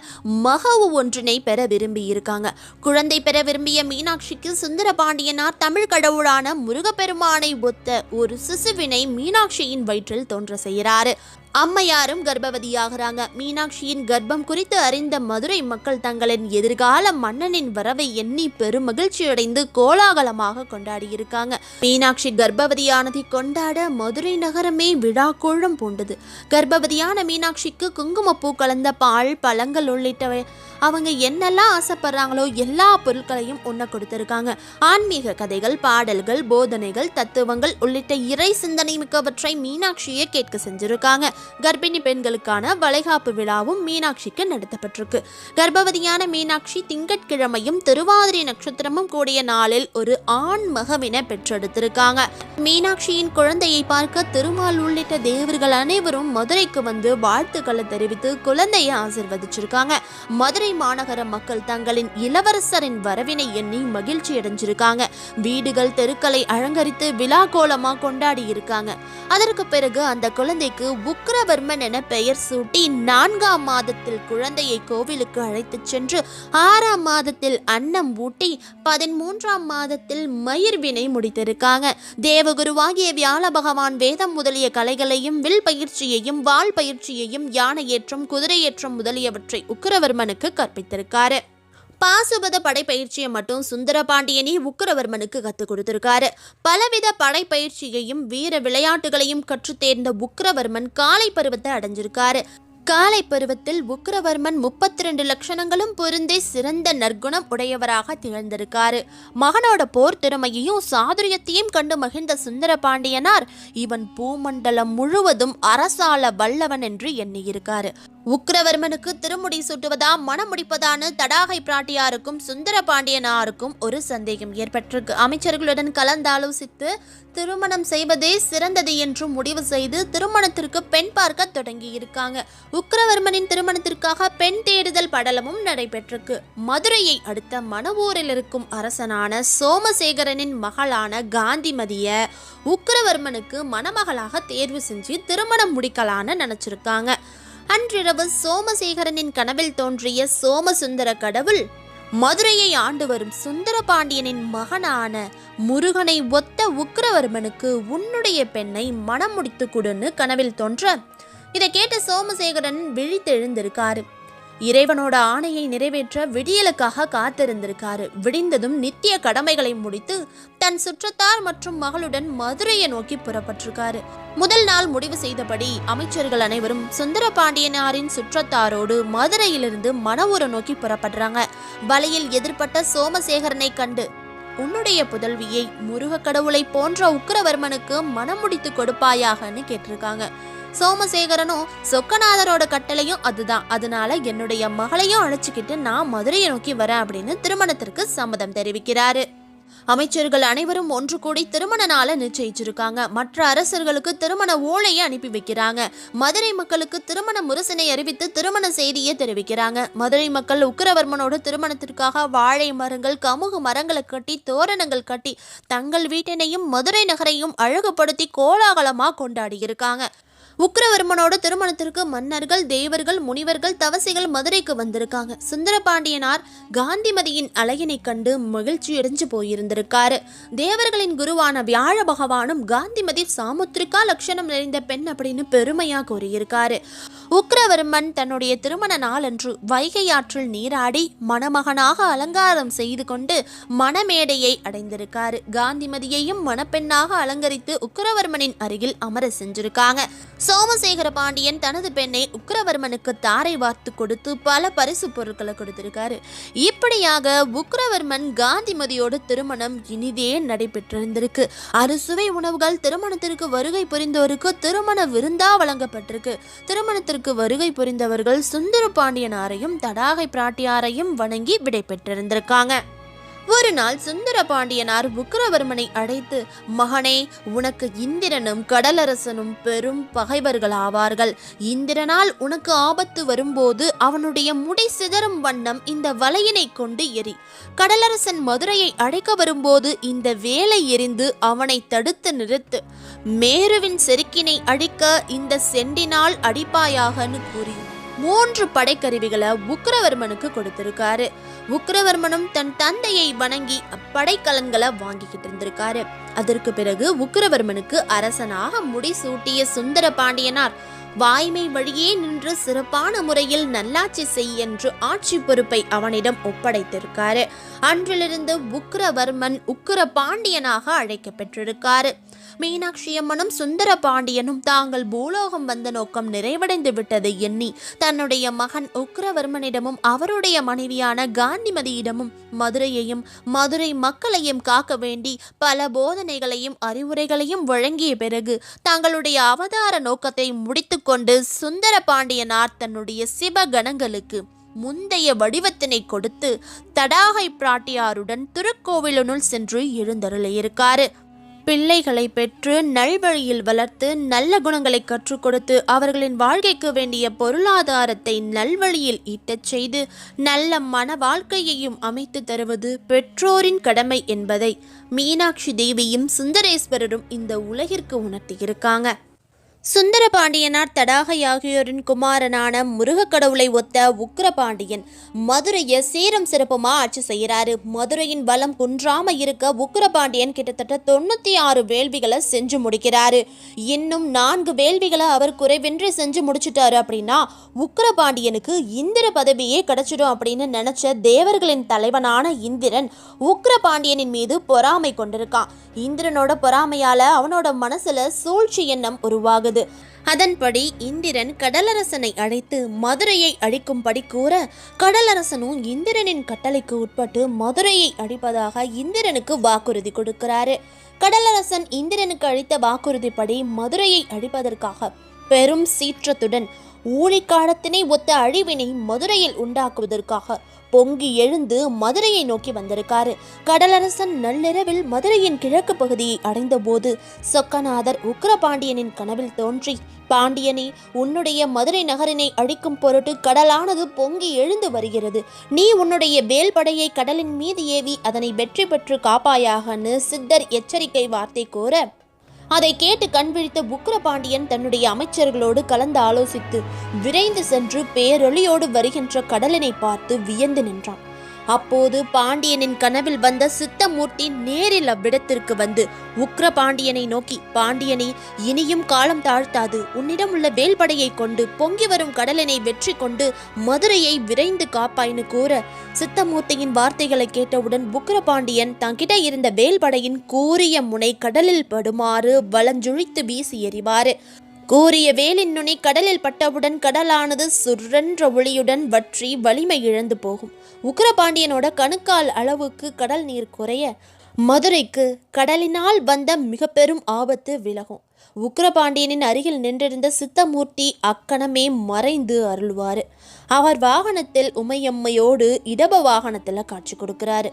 மகவு ஒன்றினை பெற விரும்பி இருக்காங்க. குழந்தை பெற விரும்பிய மீனாட்சிக்கு சுந்தரபாண்டியனார் தமிழ் கடவுளான முருகப்பெருமானை ஒத்த ஒரு சிசுவினை மீனாட்சியின் வயிற்றில் தோன்ற செய்கிறாரு. அம்மையாரும் கர்ப்பவதியாகிறாங்க. மீனாட்சியின் கர்ப்பம் குறித்து அறிந்த மதுரை மக்கள் தங்களின் எதிர்கால மன்னனின் வரவை எண்ணி பெருமகிழ்ச்சியடைந்து கோலாகலமாக கொண்டாடியிருக்காங்க. மீனாட்சி கர்ப்பவதியானதை கொண்டாட மதுரை நகரமே விழா கோலம் பூண்டது. கர்ப்பவதியான மீனாட்சிக்கு குங்குமப்பூ கலந்த பால், பழங்கள் உள்ளிட்டவை அவங்க என்னெல்லாம் ஆசைப்படுறாங்களோ எல்லா பொருட்களையும் உண்ண கொடுத்திருக்காங்க. ஆன்மீக கதைகள், பாடல்கள், போதனைகள், தத்துவங்கள் உள்ளிட்ட இறை சிந்தனை மிக்கவற்றை மீனாட்சியை கேட்க செஞ்சிருக்காங்க. கர்ப்பிணி பெண்களுக்கான வளைகாப்பு விழாவும் மீனாட்சிக்கு நடத்தப்பட்டிருக்கு. கர்ப்பவதியான மீனாட்சி திங்கட்கிழமையும் திருவாதிரை நட்சத்திரமும் கூடிய நாளில் ஒரு ஆண் மகவினை பெற்றெடுத்திருக்காங்க. மீனாட்சியின் குழந்தையை பார்க்க திருமால் உள்ளிட்ட தேவர்கள் அனைவரும் மதுரைக்கு வந்து வாழ்த்துக்களை தெரிவித்து குழந்தையை ஆசிர்வதிச்சிருக்காங்க. மதுரை மாநகர மக்கள் தங்களின் இளவரசரின் வரவினை எண்ணி மகிழ்ச்சி அடைஞ்சிருக்காங்க. வீடுகள், தெருக்களை அலங்கரித்து விழா கோலமா கொண்டாடி இருக்காங்க. அதற்கு பிறகு அந்த குழந்தைக்கு உக்கிரவர்மன் என பெயர் சூட்டி 4ஆம் மாதத்தில் குழந்தையை கோவிலுக்கு அழைத்து சென்று 6ஆம் மாதத்தில் அன்னம் ஊட்டி 13ஆம் மாதத்தில் மயிர்வினை முடித்திருக்காங்க. தேவகுருவாகிய வியாழ பகவான் வேதம் முதலிய கலைகளையும், வில் பயிற்சியையும், வாள் பயிற்சியையும், யானை ஏற்றம், குதிரை ஏற்றம் முதலியவற்றை உக்கிரவர்மனுக்கு கற்பித்திருக்காரு. பாசுபத படைப்பயிற்சியை மட்டும் சுந்தரபாண்டியனே உக்கிரவர்மனுக்கு கற்றுக் கொடுத்திருக்காரு. பலவித படைப்பயிற்சியையும் வீர விளையாட்டுகளையும் கற்று தேர்ந்த உக்கிரவர்மன் காலை பருவத்தை அடைஞ்சிருக்காரு. காலை பருவத்தில் உக்கிரவர்மன் 32 லட்சணங்களும் பொருந்தி சிறந்த நற்குணம் உடையவராக திகழ்ந்திருக்காரு. மகனோட போர் திறமையையும் சாதுரியத்தையும் கண்டு மகிழ்ந்த சுந்தரபாண்டியனார் இவன் பூமண்டலம் முழுவதும் அரசாள வல்லவன் என்று எண்ணியிருக்காரு. உக்கிரவர்மனுக்கு திருமுடி சுட்டுவதா மனம் முடிப்பதான்னு தடாகை பிராட்டியாருக்கும் சுந்தரபாண்டியனாருக்கும் ஒரு சந்தேகம் ஏற்பட்டிருக்கு. அமைச்சர்களுடன் கலந்தாலோசித்து திருமணம் செய்வதே சிறந்தது என்று முடிவு செய்து திருமணத்திற்கு பெண் பார்க்க தொடங்கி இருக்காங்க. உக்கிரவர்மனின் திருமணத்திற்காக பெண் தேடுதல் படலமும் நடைபெற்றிருக்கு. மதுரையை அடுத்த மணவூரில் இருக்கும் அரசனான சோமசேகரனின் மகளான காந்திமதிய உக்கிரவர்மனுக்கு மணமகளாக தேர்வு செஞ்சு திருமணம் முடிக்கலான்னு நினைச்சிருக்காங்க. அன்றிரவு சோமசேகரனின் கனவில் தோன்றிய சோமசுந்தர கடவுள் மதுரையை ஆண்டு வரும் சுந்தரபாண்டியனின் மகனான முருகனை ஒத்த உக்கிரவர்மனுக்கு உன்னுடைய பெண்ணை மனம் முடித்து கொடுன்னு கனவில் தோன்ற, இதை கேட்ட சோமசேகரன் விழித்தெழுந்திருக்காரு. இறைவனோட ஆணையை நிறைவேற்ற விடியலுக்காக காத்திருந்திருக்காரு. விடிந்ததும் நித்திய கடமைகளை முடித்து தன் சுற்றத்தார் மற்றும் மகளுடன் மதுரையை நோக்கி புறப்பட்டிருக்காரு. முதல் நாள் முடிவு செய்தபடி அமைச்சர்கள் அனைவரும் சுந்தரபாண்டியனாரின் சுற்றத்தாரோடு மதுரையிலிருந்து மணவூரை நோக்கி புறப்படுறாங்க. வழியில் எதிர்பட்ட சோமசேகரனை கண்டு, உன்னுடைய புதல்வியை முருக கடவுளை போன்ற உக்கிரவர்மனுக்கு மனம் முடித்து கொடுப்பாயாகன்னு கேட்டிருக்காங்க. சோமசேகரனும் சொக்கநாதரோட கட்டளையும் அதுதான், அதனால என்னுடைய மகளையும் அழைச்சிக்கிட்டு நான் மதுரையை நோக்கி வரேன் அப்படின்னு திருமணத்திற்கு சம்மதம் தெரிவிக்கிறாரு. அமைச்சர்கள் அனைவரும் ஒன்று கூடி திருமண நாளை நிச்சயிச்சிருக்காங்க. மற்ற அரசர்களுக்கு திருமண ஓலையை அனுப்பி வைக்கிறாங்க. மதுரை மக்களுக்கு திருமண முரசனை அறிவித்து திருமண செய்தியை தெரிவிக்கிறாங்க. மதுரை மக்கள் உக்கிரவர்மனோட திருமணத்திற்காக வாழை மரங்கள், கமுகு மரங்களை கட்டி, தோரணங்கள் கட்டி தங்கள் வீட்டினையும் மதுரை நகரையும் அழகுபடுத்தி கோலாகலமா கொண்டாடி இருக்காங்க. உக்கிரவர்மனோட திருமணத்திற்கு மன்னர்கள், தேவர்கள், முனிவர்கள், தவசிகள் மதுரைக்கு வந்திருக்காங்க. சுந்தரபாண்டியனார் காந்திமதியின் அழகினை கண்டு மகிழ்ச்சி அடைஞ்சு போயிருந்திருக்காரு. தேவர்களின் குருவான வியாழ பகவானும் காந்திமதி சாமுத்திரிகா லட்சணம் நிறைந்த பெண் அப்படின்னு பெருமையா கூறியிருக்காரு. உக்கிரவர்மன் தன்னுடைய திருமண நாளன்று வைகை ஆற்றில் நீராடி மணமகனாக அலங்காரம் செய்து கொண்டு மணமேடையை அடைந்திருக்காரு. காந்திமதியையும் மணப்பெண்ணாக அலங்கரித்து உக்கிரவர்மனின் அருகில் அமர செஞ்சிருக்காங்க. சோமசேகர பாண்டியன் தனது பெண்ணை உக்கிரவர்மனுக்கு தாரை வார்த்து கொடுத்து பல பரிசு பொருட்களை கொடுத்திருக்காரு. இப்படியாக உக்கிரவர்மன் காந்திமதியோட திருமணம் இனிதே நடைபெற்றிருந்திருக்கு. அறுசுவை உணவுகள் திருமணத்திற்கு வருகை புரிந்தோருக்கு திருமண விருந்தா வழங்கப்பட்டிருக்கு. திருமணத்திற்கு வருகை புரிந்தவர்கள் சுந்தரபாண்டியனாரையும் தடாகை பிராட்டியாரையும் வணங்கி விடை பெற்றிருந்திருக்காங்க. ஒரு நாள் சுந்தரபாண்டியனார் உக்கிரவர்மனை அழைத்து, மகனே, உனக்கு இந்திரனும் கடலரசனும் பெரும் பகைவர்கள் ஆவார்கள். இந்திரனால் உனக்கு ஆபத்து வரும்போது அவனுடைய முடி சிதறும் வண்ணம் இந்த வலையினை கொண்டு எரி. கடலரசன் மதுரையை அழைக்க வரும்போது இந்த வேலை எரிந்து அவனை தடுத்து நிறுத்து. மேருவின் செருக்கினை அழிக்க இந்த செண்டினால் அடிப்பாயாகன்னு கூறி 3 படைக்கருவிகளை உக்கிரவர்மனுக்கு கொடுத்திருக்காரு. உக்கிரவர்மனும் தன் தந்தையை வணங்கி படைக்கலன்களை வாங்கிக்கிட்டு இருந்திருக்காரு. அதற்கு பிறகு உக்கிரவர்மனுக்கு அரசனாக முடிசூட்டிய சுந்தர பாண்டியனார் வாய்மை வழியே நின்று சிறப்பான முறையில் நல்லாட்சி செய் என்று ஆட்சி பொறுப்பை அவனிடம் ஒப்படைத்திருக்காரு. அன்றிலிருந்து உக்கிரவர்மன் உக்கிர பாண்டியனாக அழைக்கப்பட்டிருக்காரு. மீனாட்சி அம்மனும் சுந்தர பாண்டியனும் தாங்கள் பூலோகம் வந்த நோக்கம் நிறைவடைந்து விட்டதை எண்ணி தன்னுடைய மகன் உக்கிரவர்மனிடமும் அவருடைய மனைவியான காந்திமதியிடமும் மதுரையையும் மதுரை மக்களையும் காக்க வேண்டி பல போதனைகளையும் அறிவுரைகளையும் வழங்கிய பிறகு தங்களுடைய அவதார நோக்கத்தை முடித்துக்கொண்டு சுந்தர பாண்டியனார் தன்னுடைய சிவகணங்களுக்கு முந்தைய வடிவத்தினை கொடுத்து தடாகை பிராட்டியாருடன் திருக்கோவிலுனுள் சென்று எழுந்தருளியிருக்காரு. பிள்ளைகளை பெற்று நல்வழியில் வளர்த்து நல்ல குணங்களை கற்றுக் கொடுத்து அவர்களின் வாழ்க்கைக்கு வேண்டிய பொருளாதாரத்தை நல்வழியில் ஈட்டச் செய்து நல்ல மன வாழ்க்கையையும் அமைத்து தருவது பெற்றோரின் கடமை என்பதை மீனாட்சி தேவியும் சுந்தரேஸ்வரரும் இந்த உலகிற்கு உணர்த்தியிருக்காங்க. சுந்தர பாண்டியனார் தடாகை ஆகியோரின் குமாரனான முருக கடவுளை ஒத்த உக்கிரபாண்டியன் மதுரையை சீரம் சிறப்புமா ஆட்சி செய்கிறாரு. மதுரையின் பலம் குன்றாம இருக்க உக்கிரபாண்டியன் கிட்டத்தட்ட 96 வேள்விகளை செஞ்சு முடிக்கிறாரு. இன்னும் 4 வேள்விகளை அவர் குறைவின்றி செஞ்சு முடிச்சுட்டாரு அப்படின்னா உக்கிரபாண்டியனுக்கு இந்திர பதவியே கிடைச்சிடும் அப்படின்னு நினைச்ச தேவர்களின் தலைவனான இந்திரன் உக்கிரபாண்டியனின் மீது பொறாமை கொண்டிருக்கான். இந்திரனோட பொறாமையால அவனோட மனசுல சூழ்ச்சி எண்ணம் உருவாகுது. அதன்படி இந்திரன் கடலரசனை அழைத்து மதுரையை அழிக்கும்படி கூற கடலரசனும் இந்திரனின் கட்டளைக்கு உட்பட்டு மதுரையை அழிப்பதாக இந்திரனுக்கு வாக்குறுதி கொடுக்கிறாரு. கடலரசன் இந்திரனுக்கு அளித்த வாக்குறுதிப்படி மதுரையை அழிப்பதற்காக பெரும் சீற்றத்துடன் ஊழிக்காலத்தினை ஒத்த அழிவினை மதுரையில் உண்டாக்குவதற்காக பொங்கி எழுந்து மதுரையை நோக்கி வந்திருக்காரு. கடலரசன் நள்ளிரவில் மதுரையின் கிழக்கு பகுதியை அடைந்த போது சொக்கநாதர் உக்கிரபாண்டியனின் கனவில் தோன்றி, பாண்டியனே, உன்னுடைய மதுரை நகரினை அழிக்கும் பொருட்டு கடலானது பொங்கி எழுந்து வருகிறது. நீ உன்னுடைய வேல்படையை கடலின் மீது ஏவி அதனை வெற்றி பெற்று காப்பாயாகன்னு சித்தர் எச்சரிக்கை வார்த்தை கூற அதை கேட்டு கண்விழித்த உக்கிரபாண்டியன் தன்னுடைய அமைச்சர்களோடு கலந்து ஆலோசித்து விரைந்து சென்று பேரொளியோடு வருகின்ற கடலினை பார்த்து வியந்து நின்றான். அப்போது பாண்டியனின் கனவில் வந்த சித்தமூர்த்தி நேரில் அவ்விடத்திற்கு வந்து உக்கிரபாண்டியனை நோக்கி, பாண்டியனை, இனியும் காலம் தாழ்த்தாது உன்னிடம் உள்ள வேல்படையை கொண்டு பொங்கி வரும் கடலினை வெற்றி கொண்டு மதுரையை விரைந்து காப்பாய்னு கூற சித்தமூர்த்தியின் வார்த்தைகளை கேட்டவுடன் உக்கிரபாண்டியன் தங்கிட்ட இருந்த வேல்படையின் கூரிய முனை கடலில் படுமாறு வலஞ்சுழித்து வீசி எறிவாரு. கூரிய வேலின் நுனி கடலில் பட்டவுடன் கடலானது சுற்றென்ற ஒளியுடன் வற்றி வலிமை இழந்து போகும். உக்கிரபாண்டியனோட கணுக்கால் அளவுக்கு கடல் நீர் குறைய மதுரைக்கு கடலினால் வந்த மிக பெரும் ஆபத்து விலகும். உக்கிரபாண்டியனின் அருகில் நின்றிருந்த சித்தமூர்த்தி அக்கணமே மறைந்து அருள்வார். அவர் வாகனத்தில் உமையம்மையோடு இடப வாகனத்தில் காட்சி கொடுக்கிறாரு.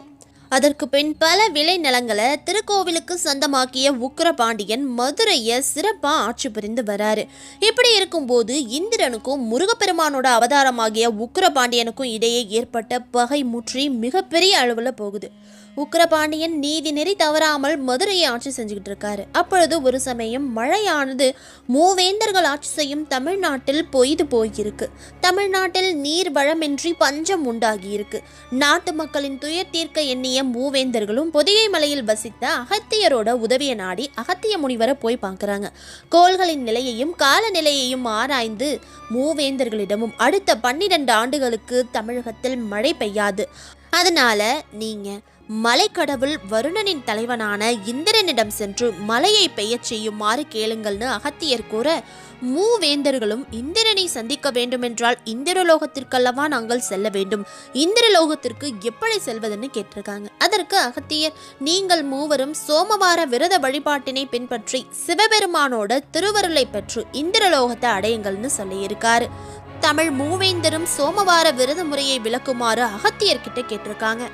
அதற்கு பின் பல விளை நிலங்களை திருக்கோவிலுக்கு சொந்தமாக்கிய உக்கிரபாண்டியன் மதுரையை சிறப்பா ஆட்சி புரிந்து வராரு. இப்படி இருக்கும்போது இந்திரனுக்கும் முருகப்பெருமானோட அவதாரமாகிய உக்கிரபாண்டியனுக்கும் இடையே ஏற்பட்ட பகை முற்றி மிகப்பெரிய அளவுல போகுது. உக்கிரபாண்டியன் நீதி நெறி தவறாமல் மதுரையை ஆட்சி செஞ்சுக்கிட்டு இருக்காரு. அப்பொழுது ஒரு சமயம் மழையானது மூவேந்தர்கள் ஆட்சி செய்யும் தமிழ்நாட்டில் பொய்து போயிருக்கு. தமிழ்நாட்டில் நீர் வளமின்றி பஞ்சம் உண்டாகி இருக்கு. நாட்டு மக்களின் துயர் தீர்க்க எண்ணிய மூவேந்தர்களும் பொதிகை மலையில் வசித்த அகத்தியரோட உதவியை நாடி அகத்திய முனிவரை போய் பார்க்கறாங்க. கோள்களின் நிலையையும் காலநிலையையும் ஆராய்ந்து மூவேந்தர்களிடமும் அடுத்த 12 ஆண்டுகளுக்கு தமிழகத்தில் மழை பெய்யாது, அதனால நீங்க மலைக்கடவுள் வருணனின் தலைவனான இந்திரனிடம் சென்று மலையை பெய்யச் செய்யுமாறு கேளுங்கள்னு அகத்தியர் கூற, மூவேந்தர்களும் இந்திரனை சந்திக்க வேண்டுமென்றால் இந்திரலோகத்திற்கல்லவா நாங்கள் செல்ல வேண்டும், இந்திரலோகத்திற்கு எப்படி செல்வதுன்னு கேட்டிருக்காங்க. அதற்கு அகத்தியர், நீங்கள் மூவரும் சோமவார விரத வழிபாட்டினை பின்பற்றி சிவபெருமானோட திருவருளை பெற்று இந்திரலோகத்தை அடையுங்கள்னு சொல்லியிருக்காரு. தமிழ் மூவேந்தரும் சோமவார விரத முறையை விளக்குமாறு அகத்தியர்கிட்ட கேட்டிருக்காங்க.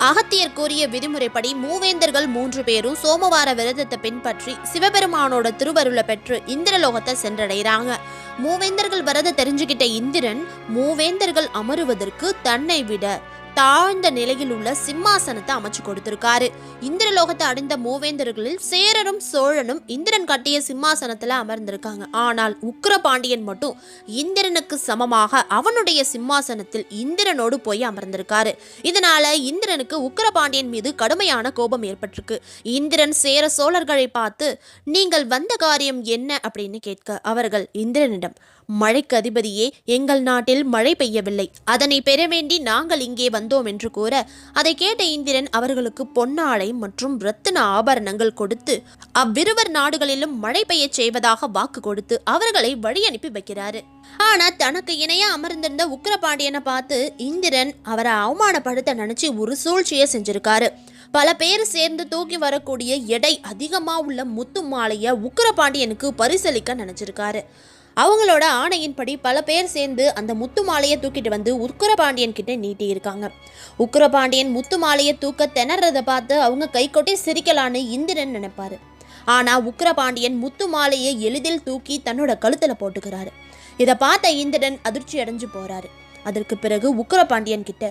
அகத்தியர் கூறிய விதிமுறைப்படி மூவேந்தர்கள் 3 பேரும் சோமவார விரதத்தை பின்பற்றி சிவபெருமானோட திருவருளை பெற்று இந்திரலோகத்தை சென்றடைகிறாங்க. மூவேந்தர்கள் வரத தெரிஞ்சுக்கிட்ட இந்திரன் மூவேந்தர்கள் அமருவதற்கு தன்னை விட தாழ்ந்த நிலையில் உள்ள சிம்மாசனத்தை அமைச்சு கொடுத்திருக்காரு. இந்திரலோகத்தை அடைந்த மூவேந்தர்களில் சேரரும் சோழனும் இந்திரன் கட்டிய சிம்மாசனத்துல அமர்ந்திருக்காங்க. ஆனால் உக்கிரபாண்டியன் மட்டும் இந்திரனுக்கு சமமாக அவனுடைய சிம்மாசனத்தில் இந்திரனோடு போய் அமர்ந்திருக்காரு. இதனால இந்திரனுக்கு உக்கிரபாண்டியன் மீது கடுமையான கோபம் ஏற்பட்டிருக்கு. இந்திரன் சேர சோழர்களை பார்த்து, நீங்கள் வந்த காரியம் என்ன அப்படின்னு கேட்க அவர்கள் இந்திரனிடம், மழைக்கு அதிபதியே, எங்கள் நாட்டில் மழை பெய்யவில்லை, அதனை பெற வேண்டி நாங்கள் இங்கே வந்தோம் என்று கூற, அதை கேட்ட இந்திரன் அவர்களுக்கு பொன்னாடை மற்றும் ரத்தின ஆபரணங்கள் கொடுத்து அவ்விருவர் நாடுகளிலும் மழை பெய்ய செய்வதாக வாக்கு கொடுத்து அவர்களை வழி அனுப்பி வைக்கிறாரு. ஆனா தனக்கு இணையா அமர்ந்திருந்த உக்கிரபாண்டியனை பார்த்து இந்திரன் அவரை அவமானப்படுத்த நினைச்சு ஒரு சூழ்ச்சியை செஞ்சிருக்காரு. பல பேர் சேர்ந்து தூக்கி வரக்கூடிய எடை அதிகமா உள்ள முத்து மாலைய உக்கிரபாண்டியனுக்கு பரிசளிக்க நினைச்சிருக்காரு. அவங்களோட ஆணையின்படி பல பேர் சேர்ந்து அந்த முத்து மாலையை தூக்கிட்டு வந்து உக்கிரபாண்டியன் கிட்ட நீட்டி இருக்காங்க. உக்கிரபாண்டியன் முத்து மாலையை தூக்க திணறதை பார்த்து அவங்க கை கொட்டி சிரிக்கலான்னு இந்திரன் நினைப்பாரு. ஆனா உக்கிரபாண்டியன் முத்து மாலையை எளிதில் தூக்கி தன்னோட கழுத்துல போட்டுக்கிறாரு. இதை பார்த்த இந்திரன் அதிர்ச்சி அடைஞ்சு போறாரு. அதற்கு பிறகு உக்கிரபாண்டியன் கிட்ட,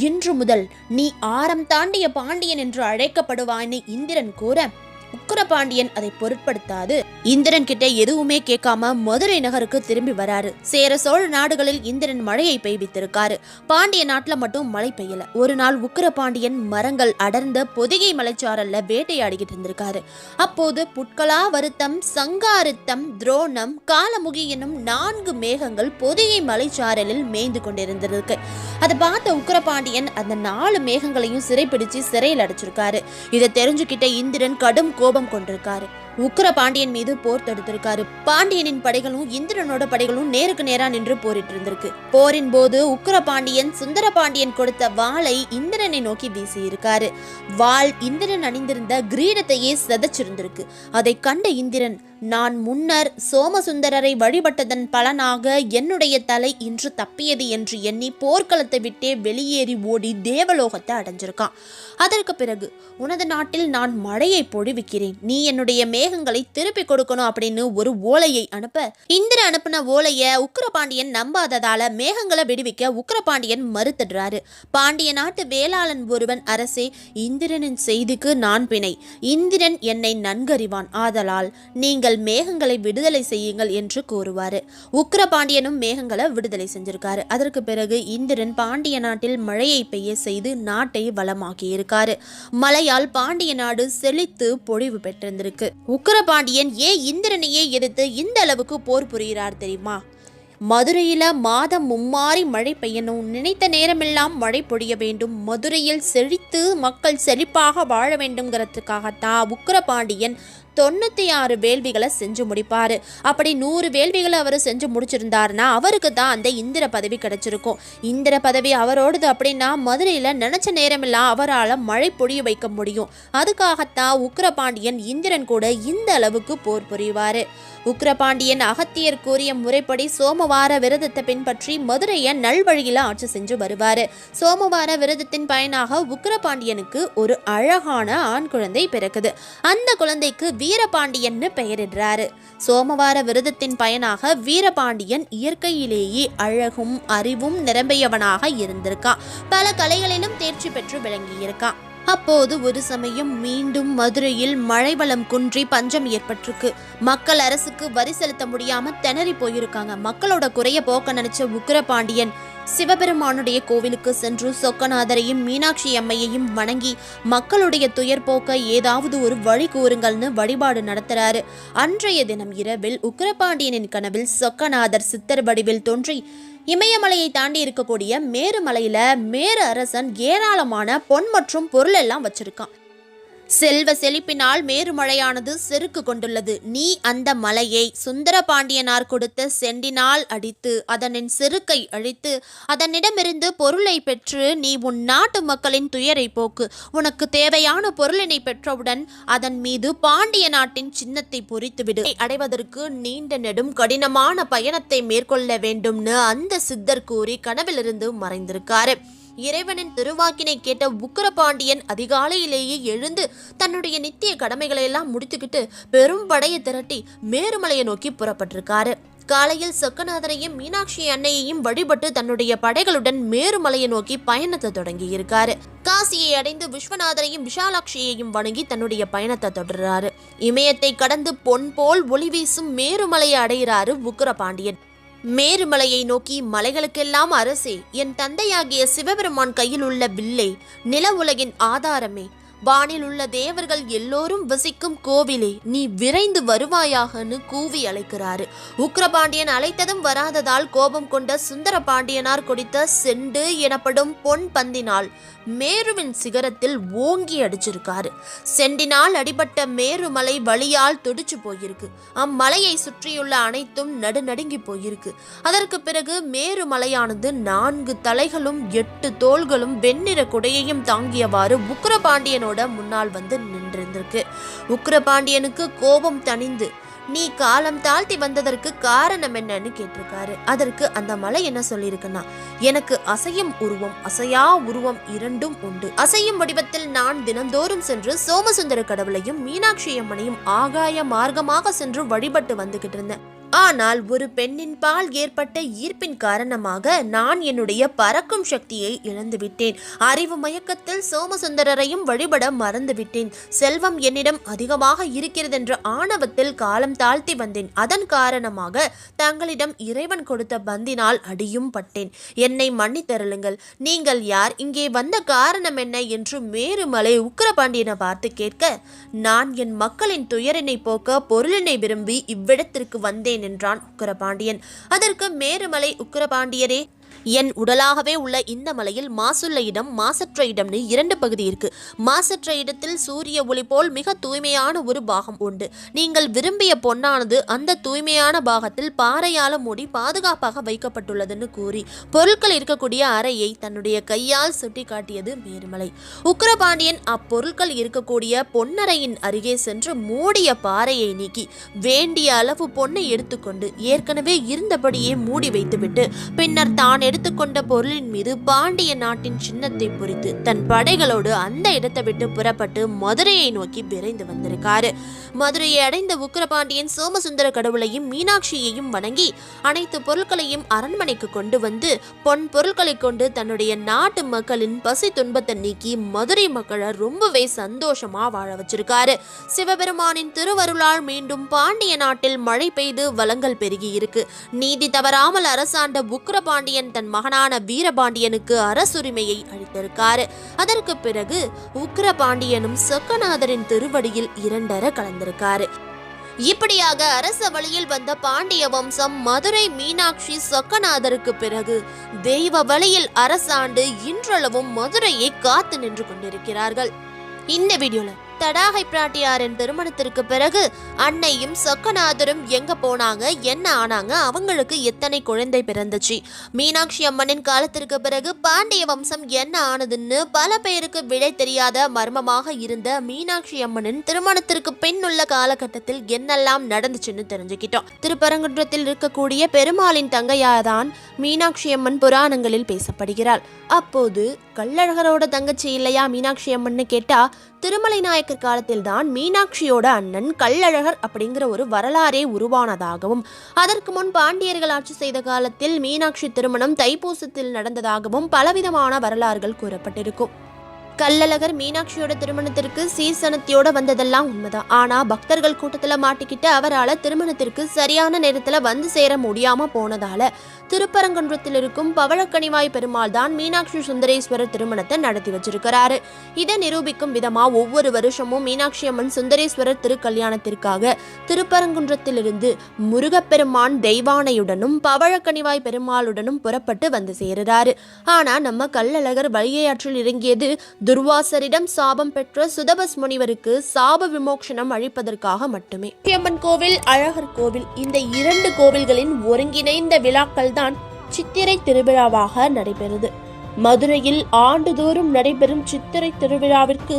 இன்று முதல் நீ ஆரம் தாண்டிய பாண்டியன் என்று அழைக்கப்படுவான்னு இந்திரன் கூற, உக்கிரபாண்டியன் அதை பொருட்படுத்தாது இந்திரன் கிட்ட எதுவுமே கேட்காம மதுரை நகருக்கு திரும்பி வராரு. சேர சோழ நாடுகளில் இந்திரன் மழையை பெய்வித்திருக்காரு. பாண்டிய நாட்டுல மட்டும் மழை பெய்யல. ஒரு நாள் உக்கிரபாண்டியன் மரங்கள் அடர்ந்த பொதிகை மலைச்சாரல்ல வேட்டையாடிக்கிட்டு இருந்திருக்காரு. அப்போது புட்களா வருத்தம், சங்காரித்தம், துரோணம், காலமுகி என்னும் 4 மேகங்கள் பொதிகை மலைச்சாரலில் மேய்ந்து கொண்டிருந்திருக்கு. அதை பார்த்த உக்கிரபாண்டியன் அந்த 4 மேகங்களையும் சிறைப்பிடிச்சு சிறையில் அடைச்சிருக்காரு. இதை தெரிஞ்சுக்கிட்ட இந்திரன் கடும் கோபம் கொண்டிருக்காரு. உக்கிரபாண்டியன் மீது போர் தொடுத்திருக்காரு. பாண்டியனின் படைகளும் இந்திரனோட படைகளும் நேருக்கு நேரா நின்று போரிட்டு இருந்திருக்கு. போரின் போது உக்கிரபாண்டியன் சுந்தரபாண்டியன் கொடுத்த வாளை இந்திரனை நோக்கி வீசி இருக்காரு. வாள் இந்திரன் அணிந்திருந்த கிரீடத்தையே செதச்சிருந்திருக்கு. அதை கண்ட இந்திரன், நான் முன்னர் சோமசுந்தரரை வழிபட்டதன் பலனாக என்னுடைய தலை இன்று தப்பியது என்று எண்ணி போர்க்களத்தை விட்டே வெளியேறி ஓடி தேவலோகத்தை அடைஞ்சிருக்கான். அதற்கு பிறகு உனது நாட்டில் நான் மழையை பொழிவிக்கிறேன், நீ என்னுடைய மேகங்களை திருப்பி கொடுக்கணும் அப்படின்னு ஒரு ஓலையை அனுப்ப, இந்திரன் அனுப்பின ஓலைய உக்கிரபாண்டியன் நம்பாததால மேகங்களை விடுவிக்க உக்கிரபாண்டியன் மறுத்துடுறாரு. பாண்டிய நாட்டு வேளாளன் ஒருவன், அரசே, இந்திரனின் செய்திக்கு நான் பிணை, இந்திரன் என்னை நன்கறிவான், ஆதலால் நீங்கள் மேகங்களை விடுதலை செய்யுங்கள் என்று கூறுவாரு. உக்கிரபாண்டியனும் மேகங்களை விடுதலை செஞ்சிருக்காரு. அதற்கு பிறகு இந்திரன் பாண்டிய நாட்டில் மழையை பெய்ய செய்து நாட்டை வளமாக்கி இருக்காரு. மழையால் பாண்டிய நாடு செழித்து பொழிவு பெற்றிருந்திருக்கு. உக்கிரபாண்டியன் ஏன் இந்திரனையே எதிர்த்து இந்த அளவுக்கு போர் புரிகிறார் தெரியுமா? மதுரையில மாதம் மும்மாறி மழை பெய்யணும், நினைத்த நேரமெல்லாம் மழை பொழிய வேண்டும், மதுரையில் செழித்து மக்கள் செழிப்பாக வாழ வேண்டும்ங்கிறதுக்காகத்தான் உக்கிரபாண்டியன் 96 வேள்விகளை செஞ்சு முடிப்பாரு. அப்படி 100 வேள்விகளை அவர் செஞ்சு முடிச்சிருந்தாருன்னா அவருக்கு தான் அந்த இந்திர பதவி கிடைச்சிருக்கும். இந்திர பதவி அவரோடது அப்படின்னா மதுரையில நினைச்ச நேரமெல்லாம் அவரால் மழை பொழிய வைக்க முடியும். அதுக்காகத்தான் உக்கிரபாண்டியன் இந்திரன் கூட இந்த அளவுக்கு போர் புரிவாரு. உக்கிரபாண்டியன் அகத்தியர் கூறிய முறைப்படி சோமவார விரதத்தை பின்பற்றி மதுரையை நல்வழியில ஆட்சி செஞ்சு வருவாரு. சோமவார விரதத்தின் பயனாக உக்கிரபாண்டியனுக்கு ஒரு அழகான ஆண் குழந்தை பிறக்குது. அந்த குழந்தைக்கு வீரபாண்டியன்னு பெயரிடுறாரு. சோமவார விரதத்தின் பயனாக வீரபாண்டியன் இயற்கையிலேயே அழகும் அறிவும் நிரம்பியவனாக இருந்திருக்கான். பல கலைகளிலும் தேர்ச்சி பெற்று விளங்கியிருக்கான். அப்போது ஒரு சமயம் மீண்டும் மதுரையில் மழை வளம் குன்றி பஞ்சம் ஏற்பட்டிருக்கு. மக்கள் அரசுக்கு வரி செலுத்த முடியாம திணறி போயிருக்காங்க. மக்களோட குறைய போக்க நினைச்ச உக்கிரபாண்டியன் சிவபெருமானுடைய கோவிலுக்கு சென்று சொக்கநாதரையும் மீனாட்சி அம்மையையும் வணங்கி மக்களுடைய துயர் போக்க ஏதாவது ஒரு வழி கூறுங்கள்னு வழிபாடு நடத்துறாரு. அன்றைய தினம் இரவில் உக்கிரபாண்டியனின் கனவில் சொக்கநாதர் சித்தர் வடிவில் தோன்றி இமயமலையை தாண்டி இருக்கக்கூடிய மேருமலையில மேரு அரசன் ஏராளமான பொன் மற்றும் பொருள் எல்லாம் வச்சிருக்கான். செல்வ செழிப்பினால் மேருமலையானது செருக்கு கொண்டுள்ளது. நீ அந்த மலையை சுந்தரபாண்டியனார் கொடுத்த செண்டினால் அடித்து அதனின் செருக்கை அழித்து அதனிடமிருந்து பொருளை பெற்று நீ உன் நாட்டு மக்களின் துயரை போக்கு. உனக்கு தேவையான பொருளினை பெற்றவுடன் அதன் மீது பாண்டிய நாட்டின் சின்னத்தை பொறித்துவிடு. அடைவதற்கு நீண்ட நெடும் கடினமான பயணத்தை மேற்கொள்ள வேண்டும்னு அந்த சித்தர் கூறி கனவிலிருந்து மறைந்திருக்காரு. இறைவனின் திருவாக்கினை கேட்ட உக்கிரபாண்டியன் அதிகாலையிலேயே எழுந்து தன்னுடைய நித்திய கடமைகளை எல்லாம் முடித்துக்கிட்டு பெரும் படையை திரட்டி மேருமலையை நோக்கி புறப்பட்டிருக்காரு. காலையில் சொக்கநாதரையும் மீனாட்சி அன்னையையும் வழிபட்டு தன்னுடைய படைகளுடன் மேருமலையை நோக்கி பயணத்தை தொடங்கி இருக்காரு. காசியை அடைந்து விஸ்வநாதரையும் விஷாலாட்சியையும் வணங்கி தன்னுடைய பயணத்தை தொடர்றாரு. இமயத்தை கடந்து பொன் போல் ஒளி வீசும் மேருமலையை அடைகிறாரு உக்கிரபாண்டியன். மேருமலையை நோக்கி, மலைகளுக்கெல்லாம் அரசே, என் தந்தையாகிய சிவபெருமான் கையில் உள்ள வில்லை, நில உலகின் ஆதாரமே, வானில் உள்ள தேவர்கள் எல்லோரும் வசிக்கும் கோவிலே நீ விரைந்து வருவாயாகன்னு கூவி அழைக்கிறாரு. உக்கிரபாண்டியன் அழைத்ததும் வராததால் கோபம் கொண்ட சுந்தர பாண்டியனார் குடித்த செண்டு எனப்படும் பொன் பந்தினால் மேருவின் சிகரத்தில் ஓங்கி அடிச்சிருக்காரு. செண்டினால் அடிபட்ட மேருமலை வலியால் துடிச்சு போயிருக்கு. அம்மலையை சுற்றியுள்ள அனைத்தும் நடுநடுங்கி போயிருக்கு. அதற்கு பிறகு மேருமலையானது 4 தலைகளும் 8 தோள்களும் வெண்ணிற குடையையும் தாங்கியவாறு உக்கிரபாண்டியனோட முன்னால் வந்து நின்றிருந்திருக்கு. உக்கிரபாண்டியனுக்கு கோபம் தணிந்து நீ காலம் தாழ்த்தி வந்ததற்கு காரணம் என்னன்னு கேட்டிருக்காரு. அதற்கு அந்த மலை என்ன சொல்லியிருக்குன்னா, எனக்கு அசையும் உருவம் அசையா உருவம் இரண்டும் உண்டு. அசையும் வடிவத்தில் நான் தினந்தோறும் சென்று சோமசுந்தர கடவுளையும் மீனாட்சி அம்மனையும் ஆகாய மார்க்கமாக சென்று வழிபட்டு வந்துகிட்டு இருந்தேன். ஆனால் ஒரு பெண்ணின் பால் ஏற்பட்ட ஈர்ப்பின் காரணமாக நான் என்னுடைய பறக்கும் சக்தியை இழந்துவிட்டேன். அறிவு மயக்கத்தில் சோமசுந்தரரையும் வழிபட மறந்துவிட்டேன். செல்வம் என்னிடம் அதிகமாக இருக்கிறதென்ற ஆணவத்தில் காலம் தாழ்த்தி வந்தேன். அதன் காரணமாக தங்களிடம் இறைவன் கொடுத்த பந்தினால் அடியும் பட்டேன். என்னை மன்னித்தருளுங்கள். நீங்கள் யார்? இங்கே வந்த காரணம் என்ன என்று மேருமலை உக்கிரபாண்டியனை பார்த்து கேட்க, நான் என் மக்களின் துயரினை போக்க பொருளினை விரும்பி இவ்விடத்திற்கு வந்தேன் என்றான் உக்கிரபாண்டியன். அதற்கு மேருமலை, உக்கிரபாண்டியரே, என் உடலாகவே உள்ள இந்த மலையில் மாசுள்ள இடம், மாசற்ற இடம்னு 2 பகுதி இருக்கு. மாசற்ற இடத்தில் சூரிய ஒளி போல் மிக தூய்மையான ஒரு பாகம் உண்டு. நீங்கள் விரும்பிய பொன்னானது அந்த தூய்மையான பாகத்தில் பாறையால மூடி பாதுகாப்பாக வைக்கப்பட்டுள்ளதுன்னு கூறி பொருட்கள் இருக்கக்கூடிய அறையை தன்னுடைய கையால் சுட்டி காட்டியது மேருமலை. உக்கிரபாண்டியன் அப்பொருட்கள் இருக்கக்கூடிய பொன்னறையின் அருகே சென்று மூடிய பாறையை நீக்கி வேண்டிய அளவு பொன்னை எடுத்துக்கொண்டு ஏற்கனவே இருந்தபடியே மூடி வைத்துவிட்டு பின்னர் தான் எடுத்துக்கொண்ட பொருளின் மீது பாண்டிய நாட்டின் சின்னத்தை பொறித்து தன் படைகளோடு அந்த இடத்தை விட்டு புறப்பட்டு மதுரையை நோக்கி விரைந்து வந்திருக்காரு. மதுரையை அடைந்த உக்கிரபாண்டியன் சோமசுந்தர கடவுளையும் மீனாட்சியையும் வணங்கி அனைத்து பொருட்களையும் அரண்மனைக்கு கொண்டு வந்து பொன் பொருட்களை கொண்டு தன்னுடைய நாட்டு மக்களின் பசி துன்பத்தை நீக்கி மதுரை மக்களை ரொம்பவே சந்தோஷமா வாழ வச்சிருக்காரு. சிவபெருமானின் திருவருளால் மீண்டும் பாண்டிய நாட்டில் மழை பெய்து வளங்கள் பெருகி இருக்கு. நீதி தவறாமல் அரசாண்ட உக்கிரபாண்டியன் தன் மகனான வீரபாண்டியனுக்கு அரசுரிமையை அளித்திருக்காரு. அதற்கு பிறகு உக்கிரபாண்டியனும் சொக்கநாதரின் திருவடியில் 2 கலந்திருக்காரு. இப்படியாக அரச வழியில் வந்த பாண்டிய வம்சம் மதுரை மீனாட்சி சொக்கநாதருக்கு பிறகு தெய்வ வழியில் அரசாண்டு இன்றளவும் மதுரையை காத்து நின்று கொண்டிருக்கிறார்கள். இந்த வீடியோல தடாகை பிராட்டியாரின் திருமணத்திற்கு பிறகு அன்னையும் சொக்கநாதரும் எங்க போனாங்க, என்ன ஆனாங்க, அவங்களுக்கு எத்தனை குழந்தை பிறந்துச்சு, மீனாட்சி அம்மனின் காலத்திற்கு பிறகு பாண்டிய வம்சம் என்ன ஆனதுன்னு பல பேருக்கு விடை தெரியாத மர்மமாக இருந்த மீனாட்சி அம்மனின் திருமணத்திற்கு பின் உள்ள காலகட்டத்தில் என்னெல்லாம் நடந்துச்சுன்னு தெரிஞ்சுக்கிட்டோம். திருப்பரங்குன்றத்தில் இருக்கக்கூடிய பெருமாளின் தங்கையாதான் மீனாட்சி அம்மன் புராணங்களில் பேசப்படுகிறாள். அப்போது கள்ளழகரோட தங்கச்சி இல்லையா மீனாட்சி அம்மன்னு கேட்டா, திருமலை நாயக்கர் காலத்தில் தான் மீனாட்சியோட அண்ணன் கள்ளழகர் அப்படிங்கிற ஒரு வரலாறே உருவானதாகவும் அதற்கு முன் பாண்டியர்கள் ஆட்சி செய்த காலத்தில் மீனாட்சி திருமணம் தைப்பூசத்தில் நடந்ததாகவும் பலவிதமான வரலாறுகள் கூறப்பட்டிருக்கும். கள்ளழகர் மீனாட்சியோட திருமணத்திற்கு சீர்சனத்தியோட வந்ததெல்லாம் உண்மைதான். ஆனா பக்தர்கள் கூட்டத்துல மாட்டிக்கிட்டு அவரால் திருமணத்திற்கு சரியான நேரத்துல வந்து சேர முடியாம போனதால திருப்பரங்குன்றத்தில் இருக்கும் பவழக்கணிவாய் பெருமாள் தான் மீனாட்சி சுந்தரேஸ்வரர் திருமணத்தை நடத்தி வச்சிருக்கிறாரு. இதை நிரூபிக்கும் விதமா ஒவ்வொரு வருஷமும் மீனாட்சி அம்மன் சுந்தரேஸ்வரர் திருக்கல்யாணத்திற்காக திருப்பரங்குன்றத்திலிருந்து முருகப்பெருமான் தெய்வானையுடனும் பவழக்கணிவாய் பெருமாளுடனும் புறப்பட்டு வந்து சேருறாரு. ஆனா நம்ம கள்ளழகர் வைகையாற்றில் இறங்கியது துர்வாசரிடம் சாபம் பெற்ற சுதபஸ் முனிவருக்கு சாப விமோசனம் அளிப்பதற்காக மட்டுமே. அம்மன் கோவில், அழகர் கோவில், இந்த 2 கோவில்களின் ஒருங்கிணைந்த விழாக்கள் தான் சித்திரை திருவிழாவாக நடைபெறுது. மதுரையில் ஆண்டுதோறும் நடைபெறும் சித்திரை திருவிழாவிற்கு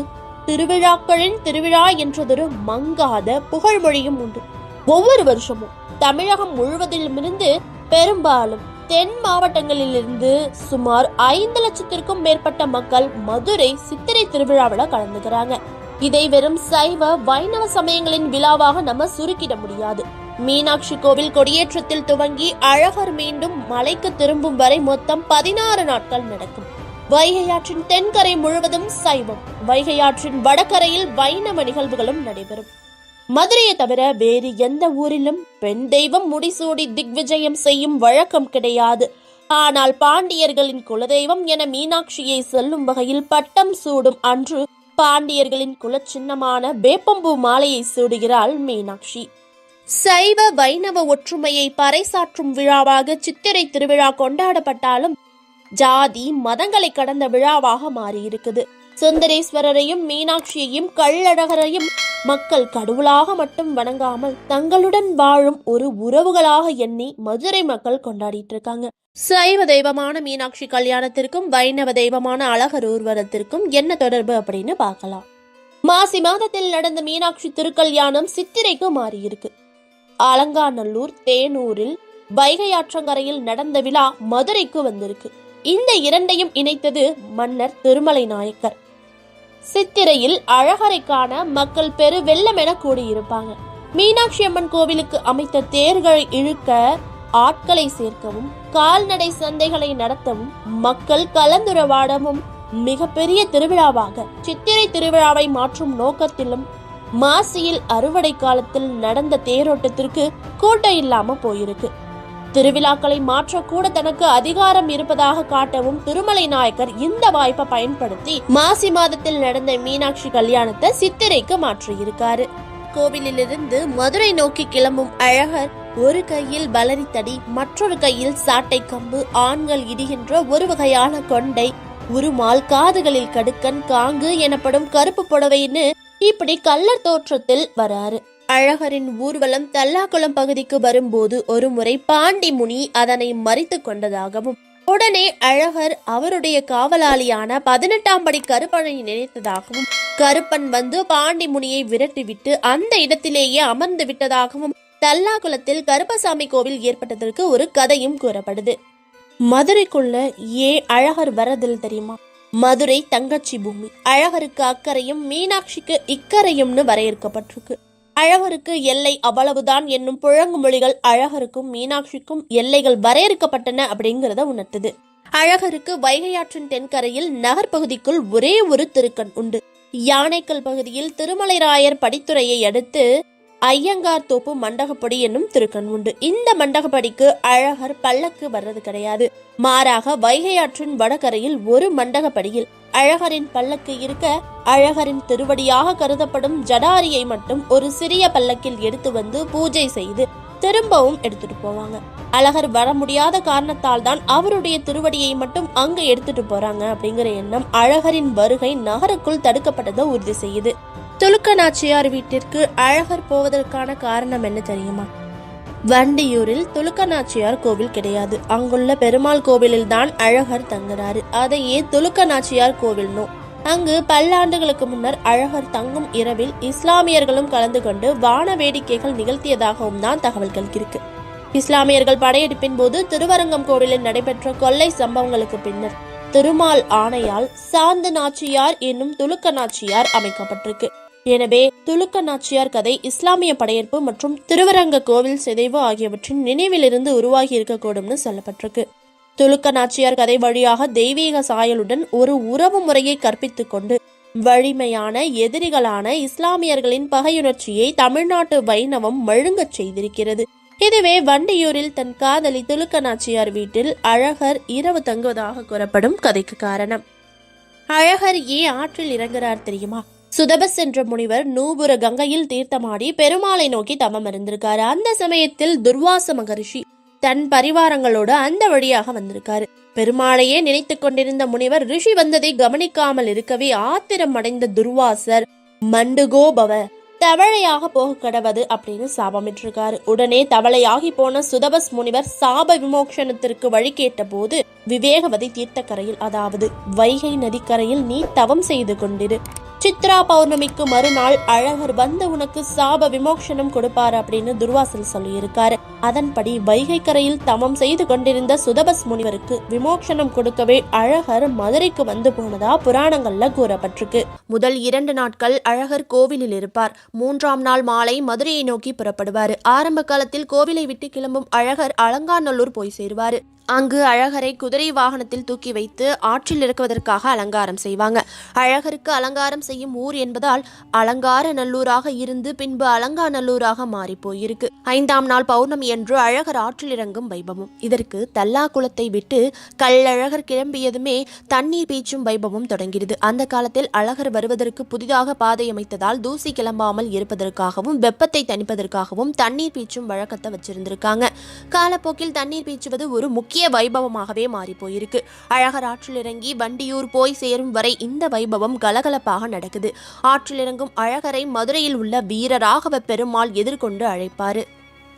திருவிழாக்களின் திருவிழா என்றதொரு மங்காத புகழ்மொழியும் உண்டு. ஒவ்வொரு வருஷமும் தமிழகம் முழுவதிலுமிருந்து பெரும்பாலும் தென் மாவட்டங்களிலிருந்து சுமார் 5 லட்சத்திற்கும் மேற்பட்ட மக்கள் மதுரை சித்திரை திருவிழாவில் கலந்துக்கிறாங்க. இதை வெறும் சைவ வைணவ சமயங்களின் விழாவாக நம்ம சுருக்கிட முடியாது. மீனாட்சி கோவில் கொடியேற்றத்தில் துவங்கி அழகர் மீண்டும் மலைக்கு திரும்பும் வரை மொத்தம் 16 நாட்கள் நடக்கும். வைகையாற்றின் தென்கரை முழுவதும் சைவம், வைகையாற்றின் வடகரையில் வைணவ நிகழ்வுகளும் நடைபெறும். மதுரையை தவிர வேறு எந்த ஊரிலும் பெண் தெய்வம் முடிசூடி திக்விஜயம் செய்யும் வழக்கம் கிடையாது. ஆனால் பாண்டியர்களின் குலதெய்வம் என மீனாட்சியை சொல்லும் வகையில் பட்டம் சூடும் அன்று பாண்டியர்களின் குலச்சின்னமான வேப்பம்பூ மாலையை சூடுகிறாள் மீனாட்சி. சைவ வைணவ ஒற்றுமையை பறைசாற்றும் விழாவாக சித்திரை திருவிழா கொண்டாடப்பட்டாலும் ஜாதி மதங்களை கடந்த விழாவாக மாறியிருக்குது. சுந்தரேஸ்வரரையும் மீனாட்சியையும் கள்ளழகரையும் மக்கள் கடவுளாக மட்டும் வணங்காமல் தங்களுடன் வாழும் ஒரு உறவுகளாக எண்ணி மதுரை மக்கள் கொண்டாடிட்டு இருக்காங்க. சைவ தெய்வமான மீனாட்சி கல்யாணத்திற்கும் வைணவ தெய்வமான அழகர் ஊர்வலத்திற்கும் என்ன தொடர்பு அப்படின்னு பார்க்கலாம். மாசி மாதத்தில் நடந்த மீனாட்சி திருக்கல்யாணம் சித்திரைக்கு மாறியிருக்கு. அலங்காநல்லூர் தேனூரில் வைகை ஆற்றங்கரையில் நடந்த விழா மதுரைக்கு வந்திருக்கு. இந்த இரண்டையும் இணைத்தது மன்னர் திருமலை நாயக்கர். சித்திரையில் அழகரை காண மக்கள் பெரு வெள்ளம் என கூடியிருப்பாங்க. மீனாட்சி அம்மன் கோவிலுக்கு அமைத்த தேர்களை இழுக்க ஆட்களை சேர்க்கவும் கால்நடை சந்தைகளை நடத்தவும் மக்கள் கலந்துரையாடவும் மிகப்பெரிய திருவிழாவாக சித்திரை திருவிழாவை மாற்றும் நோக்கத்திலும் மாசியில் அறுவடை காலத்தில் நடந்த தேரோட்டத்திற்கு கூட்டம் இல்லாம போயிருக்கு. திருவிழாக்களை மாற்றக்கூட தனக்கு அதிகாரம் இருப்பதாக காட்டவும் திருமலை நாயக்கர் இந்த வாய்ப்பை பயன்படுத்தி மாசி மாதத்தில் நடந்த மீனாட்சி கல்யாணத்தை சித்திரைக்கு மாற்றியிருக்காரு. கோவிலிலிருந்து மதுரை நோக்கி கிளம்பும் அழகர் ஒரு கையில் பலரித்தடி, மற்றொரு கையில் சாட்டை கம்பு, ஆண்கள் இடுகின்ற ஒரு வகையான கொண்டை, உருமால், காதுகளில் கடுக்கன், காங்கு எனப்படும் கருப்பு புடவைன்னு இப்படி கள்ளர் தோற்றத்தில் வராரு. அழகரின் ஊர்வலம் தல்லாக்குளம் பகுதிக்கு வரும்போது ஒரு முறை பாண்டி முனி அதனை மறித்து கொண்டதாகவும் உடனே அழகர் அவருடைய காவலாளியான 18ஆம் படி கருப்பனை நினைத்ததாகவும் கருப்பன் வந்து பாண்டி முனியை விரட்டிவிட்டு அந்த இடத்திலேயே அமர்ந்து விட்டதாகவும் தல்லாகுளத்தில் கருப்பசாமி கோவில் ஏற்பட்டதற்கு ஒரு கதையும் கூறப்படுது. மதுரைக்குள்ள ஏன் அழகர் வரதில் தெரியுமா? மதுரை தங்கச்சி பூமி. அழகருக்கு அக்கறையும் மீனாட்சிக்கு இக்கரையும்னு வரையறுக்கப்பட்டிருக்கு. அழகருக்கு எல்லை அவ்வளவுதான் என்னும் புழங்கு மொழிகள் அழகருக்கும் மீனாட்சிக்கும் எல்லைகள் வரையறுக்கப்பட்டன அப்படிங்கிறத உணர்த்துது. அழகருக்கு வைகையாற்றின் தென்கரையில் நகர்பகுதிக்குள் ஒரே ஒரு திருக்கண் உண்டு. யானைக்கல் பகுதியில் திருமலைராயர் படித்துறையை அடுத்து ஐயங்கார் தோப்பு மண்டகப்படி என்னும் திருக்கண் உண்டு. இந்த மண்டகப்படிக்கு அழகர் பல்லக்கு வர்றது கிடையாது. மாறாக வைகையாற்றின் வடகரையில் ஒரு மண்டகப்படியில் அழகரின் பல்லக்கு இருக்க அழகரின் திருவடியாக கருதப்படும் ஜடாரியை மட்டும் ஒரு சிறிய பல்லக்கில் எடுத்து வந்து பூஜை செய்து திரும்பவும் எடுத்துட்டு போவாங்க. அழகர் வர முடியாத காரணத்தால் தான் அவருடைய திருவடியை மட்டும் அங்க எடுத்துட்டு போறாங்க அப்படிங்கிற எண்ணம் அழகரின் வருகை நகருக்குள் தடுக்கப்பட்டதை உறுதி செய்யுது. துலுக்க நாச்சியார் வீட்டிற்கு அழகர் போவதற்கான காரணம் என்ன தெரியுமா? வண்டியூரில் துலுக்க நாச்சியார் கோவில் கிடையாது. அங்குள்ள பெருமாள் கோவிலில் தான் அழகர் தங்குறாரு. அதையே துலுக்க நாச்சியார் கோவில்னோ. அங்கு பல்லாண்டுகளுக்கு முன்னர் அழகர் தங்கும் இரவில் இஸ்லாமியர்களும் கலந்து கொண்டு வான வேடிக்கைகள் நிகழ்த்தியதாகவும் தான் தகவல்கள் இருக்கு. இஸ்லாமியர்கள் படையெடுப்பின் போது திருவரங்கம் கோவிலில் நடைபெற்ற கொள்ளை சம்பவங்களுக்கு பின்னர் திருமால் ஆணையால் சாந்து நாச்சியார் என்னும் துலுக்க நாச்சியார் அமைக்கப்பட்டிருக்கு. எனவே துலுக்க நாச்சியார் கதை இஸ்லாமிய படையெடுப்பு மற்றும் திருவரங்க கோவில் சிதைவு ஆகியவற்றின் நினைவிலிருந்து உருவாகி இருக்கக்கூடும்னு சொல்லப்பட்டிருக்கு. துலுக்க நாச்சியார் கதை வழியாக தெய்வீக சாயலுடன் ஒரு உறவு முறையை கற்பித்துக் கொண்டு வலிமையான எதிரிகளான இஸ்லாமியர்களின் பகையுணர்ச்சியை தமிழ்நாட்டு வைணவம் மழுங்கச் செய்திருக்கிறது. இதுவே வண்டியூரில் தன் காதலி துலுக்க நாச்சியார் வீட்டில் அழகர் இரவு தங்குவதாக கூறப்படும் கதைக்கு காரணம். அழகர் ஏன் ஆற்றில் இறங்குறார் தெரியுமா? சுதபஸ் என்ற முனிவர் நூபுர கங்கையில் தீர்த்தமாடி பெருமாளை நோக்கி தவம் இருந்திருக்காரு. அந்த சமயத்தில் துர்வாச மகரிஷி தன் பரிவாரங்களோடு அந்த வழியாக வந்திருக்காரு. பெருமாளையே நினைத்து கொண்டிருந்த முனிவர் ரிஷி வந்ததை கவனிக்காமல் இருக்கவே ஆத்திரம் அடைந்த துர்வாசர் மண்டுகோபவ தவளையாக போக கடவது அப்படின்னு சாபமிட்டிருக்காரு. உடனே தவளையாகி போன சுதபஸ் முனிவர் சாப விமோசனத்திற்கு வழி கேட்ட போது விவேகவதி தீர்த்தக்கரையில் அதாவது வைகை நதிக்கரையில் நீ தவம் செய்து கொண்டிரு. சித்ரா பௌர்ணமிக்கு மறுநாள் அழகர் வந்து உனக்கு சாப விமோசனம் கொடுப்பாரு அப்படின்னு துர்வாசல் சொல்லியிருக்காரு. அதன்படி வைகை கரையில் தவம் செய்து கொண்டிருந்த சுதபஸ் முனிவருக்கு விமோசனம் கொடுக்கவே அழகர் மதுரைக்கு வந்து போனதா புராணங்கள்ல கூறப்பட்டிருக்கு. முதல் 2 நாட்கள் அழகர் கோவிலில் இருப்பார். 3ஆம் நாள் மாலை மதுரையை நோக்கி புறப்படுவார். ஆரம்ப காலத்தில் கோவிலை விட்டு கிளம்பும் அழகர் அலங்காநல்லூர் போய் சேருவாரு. அங்கு அழகரை குதிரை வாகனத்தில் தூக்கி வைத்து ஆற்றில் இறக்குவதற்காக அலங்காரம் செய்வாங்க. அழகருக்கு அலங்காரம் செய்யும் ஊர் என்பதால் அலங்கார நல்லூராக இருந்து பின்பு அலங்கா நல்லூராக மாறி போயிருக்கு. 5ஆம் நாள் பௌர்ணமி என்று அழகர் ஆற்றில் இறங்கும் வைபவம். இதற்கு தல்லா குளத்தை விட்டு கள்ளழகர் கிளம்பியதுமே தண்ணீர் பீச்சும் வைபவம் தொடங்கிறது. அந்த காலத்தில் அழகர் வருவதற்கு புதிதாக பாதை அமைத்ததால் தூசி கிளம்பாமல் இருப்பதற்காகவும் வெப்பத்தை தணிப்பதற்காகவும் தண்ணீர் பீச்சும் வழக்கத்தை வச்சிருந்திருக்காங்க. காலப்போக்கில் தண்ணீர் பீச்சுவது ஒரு முக்கிய வைபவமாகவே மாறி போயிருக்கு. அழகர் ஆற்றில் இறங்கி வண்டியூர் போய் சேரும் வரை இந்த வைபவம் கலகலப்பாக நடக்குது. ஆற்றில் இறங்கும் அழகரை மதுரையில் உள்ள வீரராகவ பெருமாள் எதிர்கொண்டு அழைப்பாரு.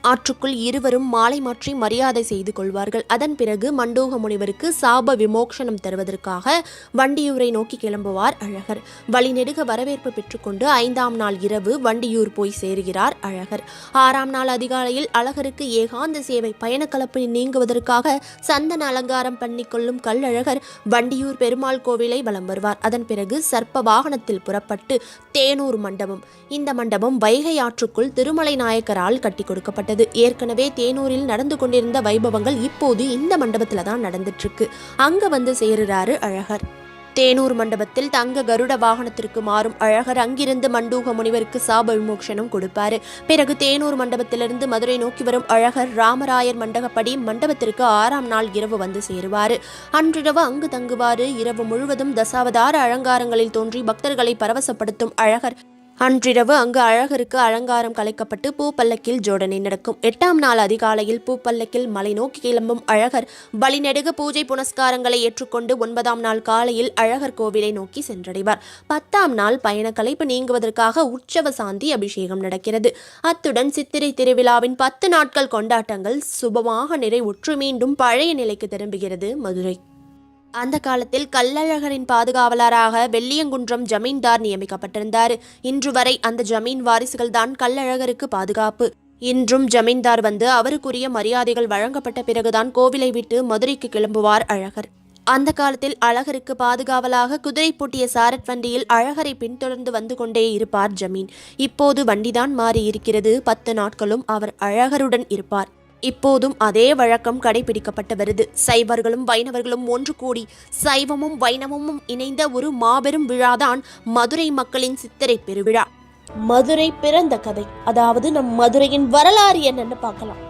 ஆற்றுக்குள் இருவரும் மாலை மாற்றி மரியாதை செய்து கொள்வார்கள். அதன் பிறகு மண்டூக முனிவருக்கு சாப விமோக்ஷனம் தருவதற்காக வண்டியூரை நோக்கி கிளம்புவார் அழகர். வழிநெடுக வரவேற்பு பெற்றுக்கொண்டு 5ஆம் நாள் இரவு வண்டியூர் போய் சேருகிறார் அழகர். 6ஆம் நாள் அதிகாலையில் அழகருக்கு ஏகாந்த சேவை பயணக்கலப்பு நீங்குவதற்காக சந்தன அலங்காரம் பண்ணிக்கொள்ளும் கள்ளழகர் வண்டியூர் பெருமாள் கோவிலை வலம் வருவார். அதன் பிறகு சர்ப்ப வாகனத்தில் புறப்பட்டு தேனூர் மண்டபம். இந்த மண்டபம் வைகை ஆற்றுக்குள் திருமலை நாயக்கரால் கட்டி கொடுக்கப்பட்டது. ஏற்கனவே தேனூரில் நடந்து கொண்டிருந்த வைபவங்கள் இப்போது இந்த மண்டபத்துல தான் நடந்துட்டு இருக்கு. அங்க வந்து சேருறாரு அழகர். தேனூர் மண்டபத்தில் தங்க கருட வாகனத்திற்கு மாறும் அழகர் அங்கிருந்து மண்டூக முனிவருக்கு சாப விமோக்ஷனம் கொடுப்பாரு. பிறகு தேனூர் மண்டபத்திலிருந்து மதுரை நோக்கி வரும் அழகர் ராமராயர் மண்டபப்படி மண்டபத்திற்கு 6ஆம் நாள் இரவு வந்து சேருவாரு. அன்றிரவு அங்கு தங்குவாரு. இரவு முழுவதும் தசாவதார அலங்காரங்களில் தோன்றி பக்தர்களை பரவசப்படுத்தும் அழகர் அன்றிரவு அங்கு அழகருக்கு அலங்காரம் கலைக்கப்பட்டு பூப்பல்லக்கில் ஜோடனை நடக்கும். 8ஆம் நாள் அதிகாலையில் பூப்பல்லக்கில் மலை நோக்கி கிளம்பும் அழகர் வழிநெடுக பூஜை புனஸ்காரங்களை ஏற்றுக்கொண்டு 9ஆம் நாள் காலையில் அழகர் கோவிலை நோக்கி சென்றடைவார். 10ஆம் நாள் பயண களைப்பு நீங்குவதற்காக உற்சவ சாந்தி அபிஷேகம் நடக்கிறது. அத்துடன் சித்திரை திருவிழாவின் 10 நாட்கள் கொண்டாட்டங்கள் சுபமாக நிறைவுற்று மீண்டும் பழைய நிலைக்கு திரும்புகிறது மதுரை. அந்த காலத்தில் கள்ளழகரின் பாதுகாவலராக வெள்ளியங்குன்றம் ஜமீன்தார் நியமிக்கப்பட்டிருந்தார். இன்று வரை அந்த ஜமீன் வாரிசுகள் தான் கள்ளழகருக்கு பாதுகாப்பு. இன்றும் ஜமீன்தார் வந்து அவருக்குரிய மரியாதைகள் வழங்கப்பட்ட பிறகுதான் கோவிலை விட்டு மதுரைக்கு கிளம்புவார் அழகர். அந்த காலத்தில் அழகருக்கு பாதுகாவலாக குதிரை பூட்டிய சாரட் வண்டியில் அழகரை பின்தொடர்ந்து வந்து கொண்டே இருப்பார் ஜமீன். இப்போது வண்டிதான் மாறி இருக்கிறது. 10 நாட்களும் அவர் அழகருடன் இருப்பார். இப்போதும் அதே வழக்கம் கடைபிடிக்கப்பட்டு வருது. சைவர்களும் வைணவர்களும் ஒன்று கூடி சைவமும் வைணவமும் இணைந்த ஒரு மாபெரும் விழாதான் மதுரை மக்களின் சித்திரை பெருவிழா. மதுரை பிறந்த கதை, அதாவது நம் மதுரையின் வரலாறு என்னன்னு பார்க்கலாம்.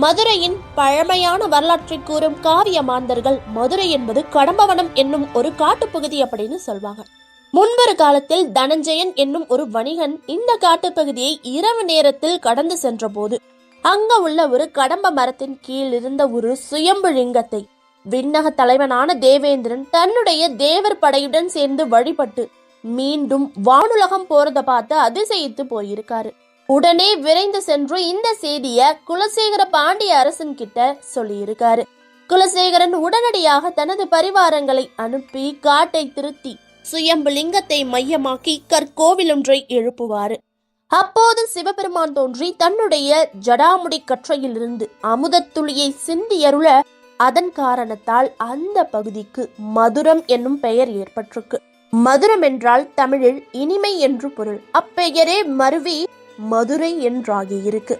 மதுரையின் பழமையான வரலாற்றை கூறும் காவிய மாந்தர்கள் மதுரை என்பது கடம்பவனம் என்னும் ஒரு காட்டுப்பகுதி அப்படின்னு சொல்வாங்க. முன்பொரு காலத்தில் தனஞ்சயன் என்னும் ஒரு வணிகன் இந்த காட்டுப்பகுதியை இரவு நேரத்தில் கடந்து சென்ற போது அங்க உள்ள ஒரு கடம்ப மரத்தின் கீழ் இருந்த ஒரு சுயம்பு லிங்கத்தை விண்ணக தலைவனான தேவேந்திரன் தன்னுடைய தேவர் படையுடன் சேர்ந்து வழிபட்டு மீண்டும் வானுலகம் போறத பார்த்து அதிசயித்து போயிருக்காரு. உடனே விரைந்து சென்று இந்த செய்திய குலசேகர பாண்டிய அரசன் கிட்ட சொல்லியிருக்காரு. குலசேகரன் உடனடியாக தனது பரிவாரங்களை அனுப்பி காட்டை திருத்தி சுயம்பு லிங்கத்தை மையமாக்கி கற்கோவில் ஒன்றை எழுப்புவாரு. அப்போது சிவபெருமான் தோன்றி தன்னுடைய ஜடாமுடி கற்றையிலிருந்து அமுதத்துளியை சிந்தியருள அதன் காரணத்தால் அந்த பகுதிக்கு மதுரம் என்னும் பெயர் ஏற்பட்டிருக்கு. மதுரம் என்றால் தமிழில் இனிமை என்று பொருள். அப்பெயரே மருவி மதுரை என்றாகியிருக்கு.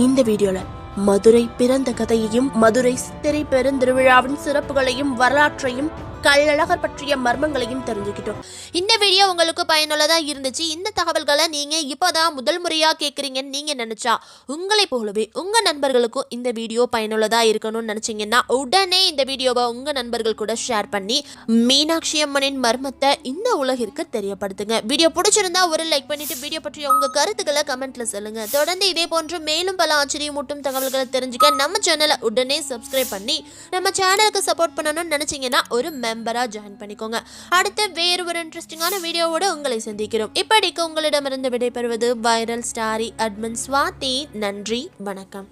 இந்த வீடியோல மதுரை பிறந்த கதையையும் மதுரை சித்திரை பெருந்திருவிழாவின் சிறப்புகளையும் வரலாற்றையும் கள்ளழகர் பற்றிய மர்மங்களையும் தெரிஞ்சுக்கிட்டோம். இந்த வீடியோ உங்களுக்கு பயனுள்ளதா இருந்துச்சு. இந்த தகவல்களை நீங்க இப்பதான் முதல் முறையா கேட்குறீங்கன்னு நீங்க நினைச்சா உங்களை போலவே உங்க நண்பர்களுக்கும் இந்த வீடியோ பயனுள்ளதா இருக்கணும்னு நினைச்சீங்கன்னா உடனே இந்த வீடியோவை உங்க நண்பர்கள் கூட ஷேர் பண்ணி மீனாட்சி அம்மனின் மர்மத்தை இந்த உலகிற்கு தெரியப்படுத்துங்க. வீடியோ பிடிச்சிருந்தா ஒரு லைக் பண்ணிட்டு வீடியோ பற்றிய உங்க கருத்துக்களை கமெண்ட்ல சொல்லுங்க. தொடர்ந்து இதே போன்று மேலும் பல ஆச்சரியமூட்டும் தகவல்களை தெரிஞ்சுக்க நம்ம சேனலை உடனே சப்ஸ்கிரைப் பண்ணி நம்ம சேனலுக்கு சப்போர்ட் பண்ணணும்னு நினைச்சீங்கன்னா ஒரு மெம்பரா ஜாயின் பண்ணிக்கோங்க. அடுத்து வேறு ஒரு இன்ட்ரெஸ்டிங்கான வீடியோவோட உங்களை சந்திக்கிறோம். இப்படிக்கு உங்களிடமிருந்து விடைபெறுவது வைரல் ஸ்டாரி அட்மின் ஸ்வாதி. நன்றி, வணக்கம்.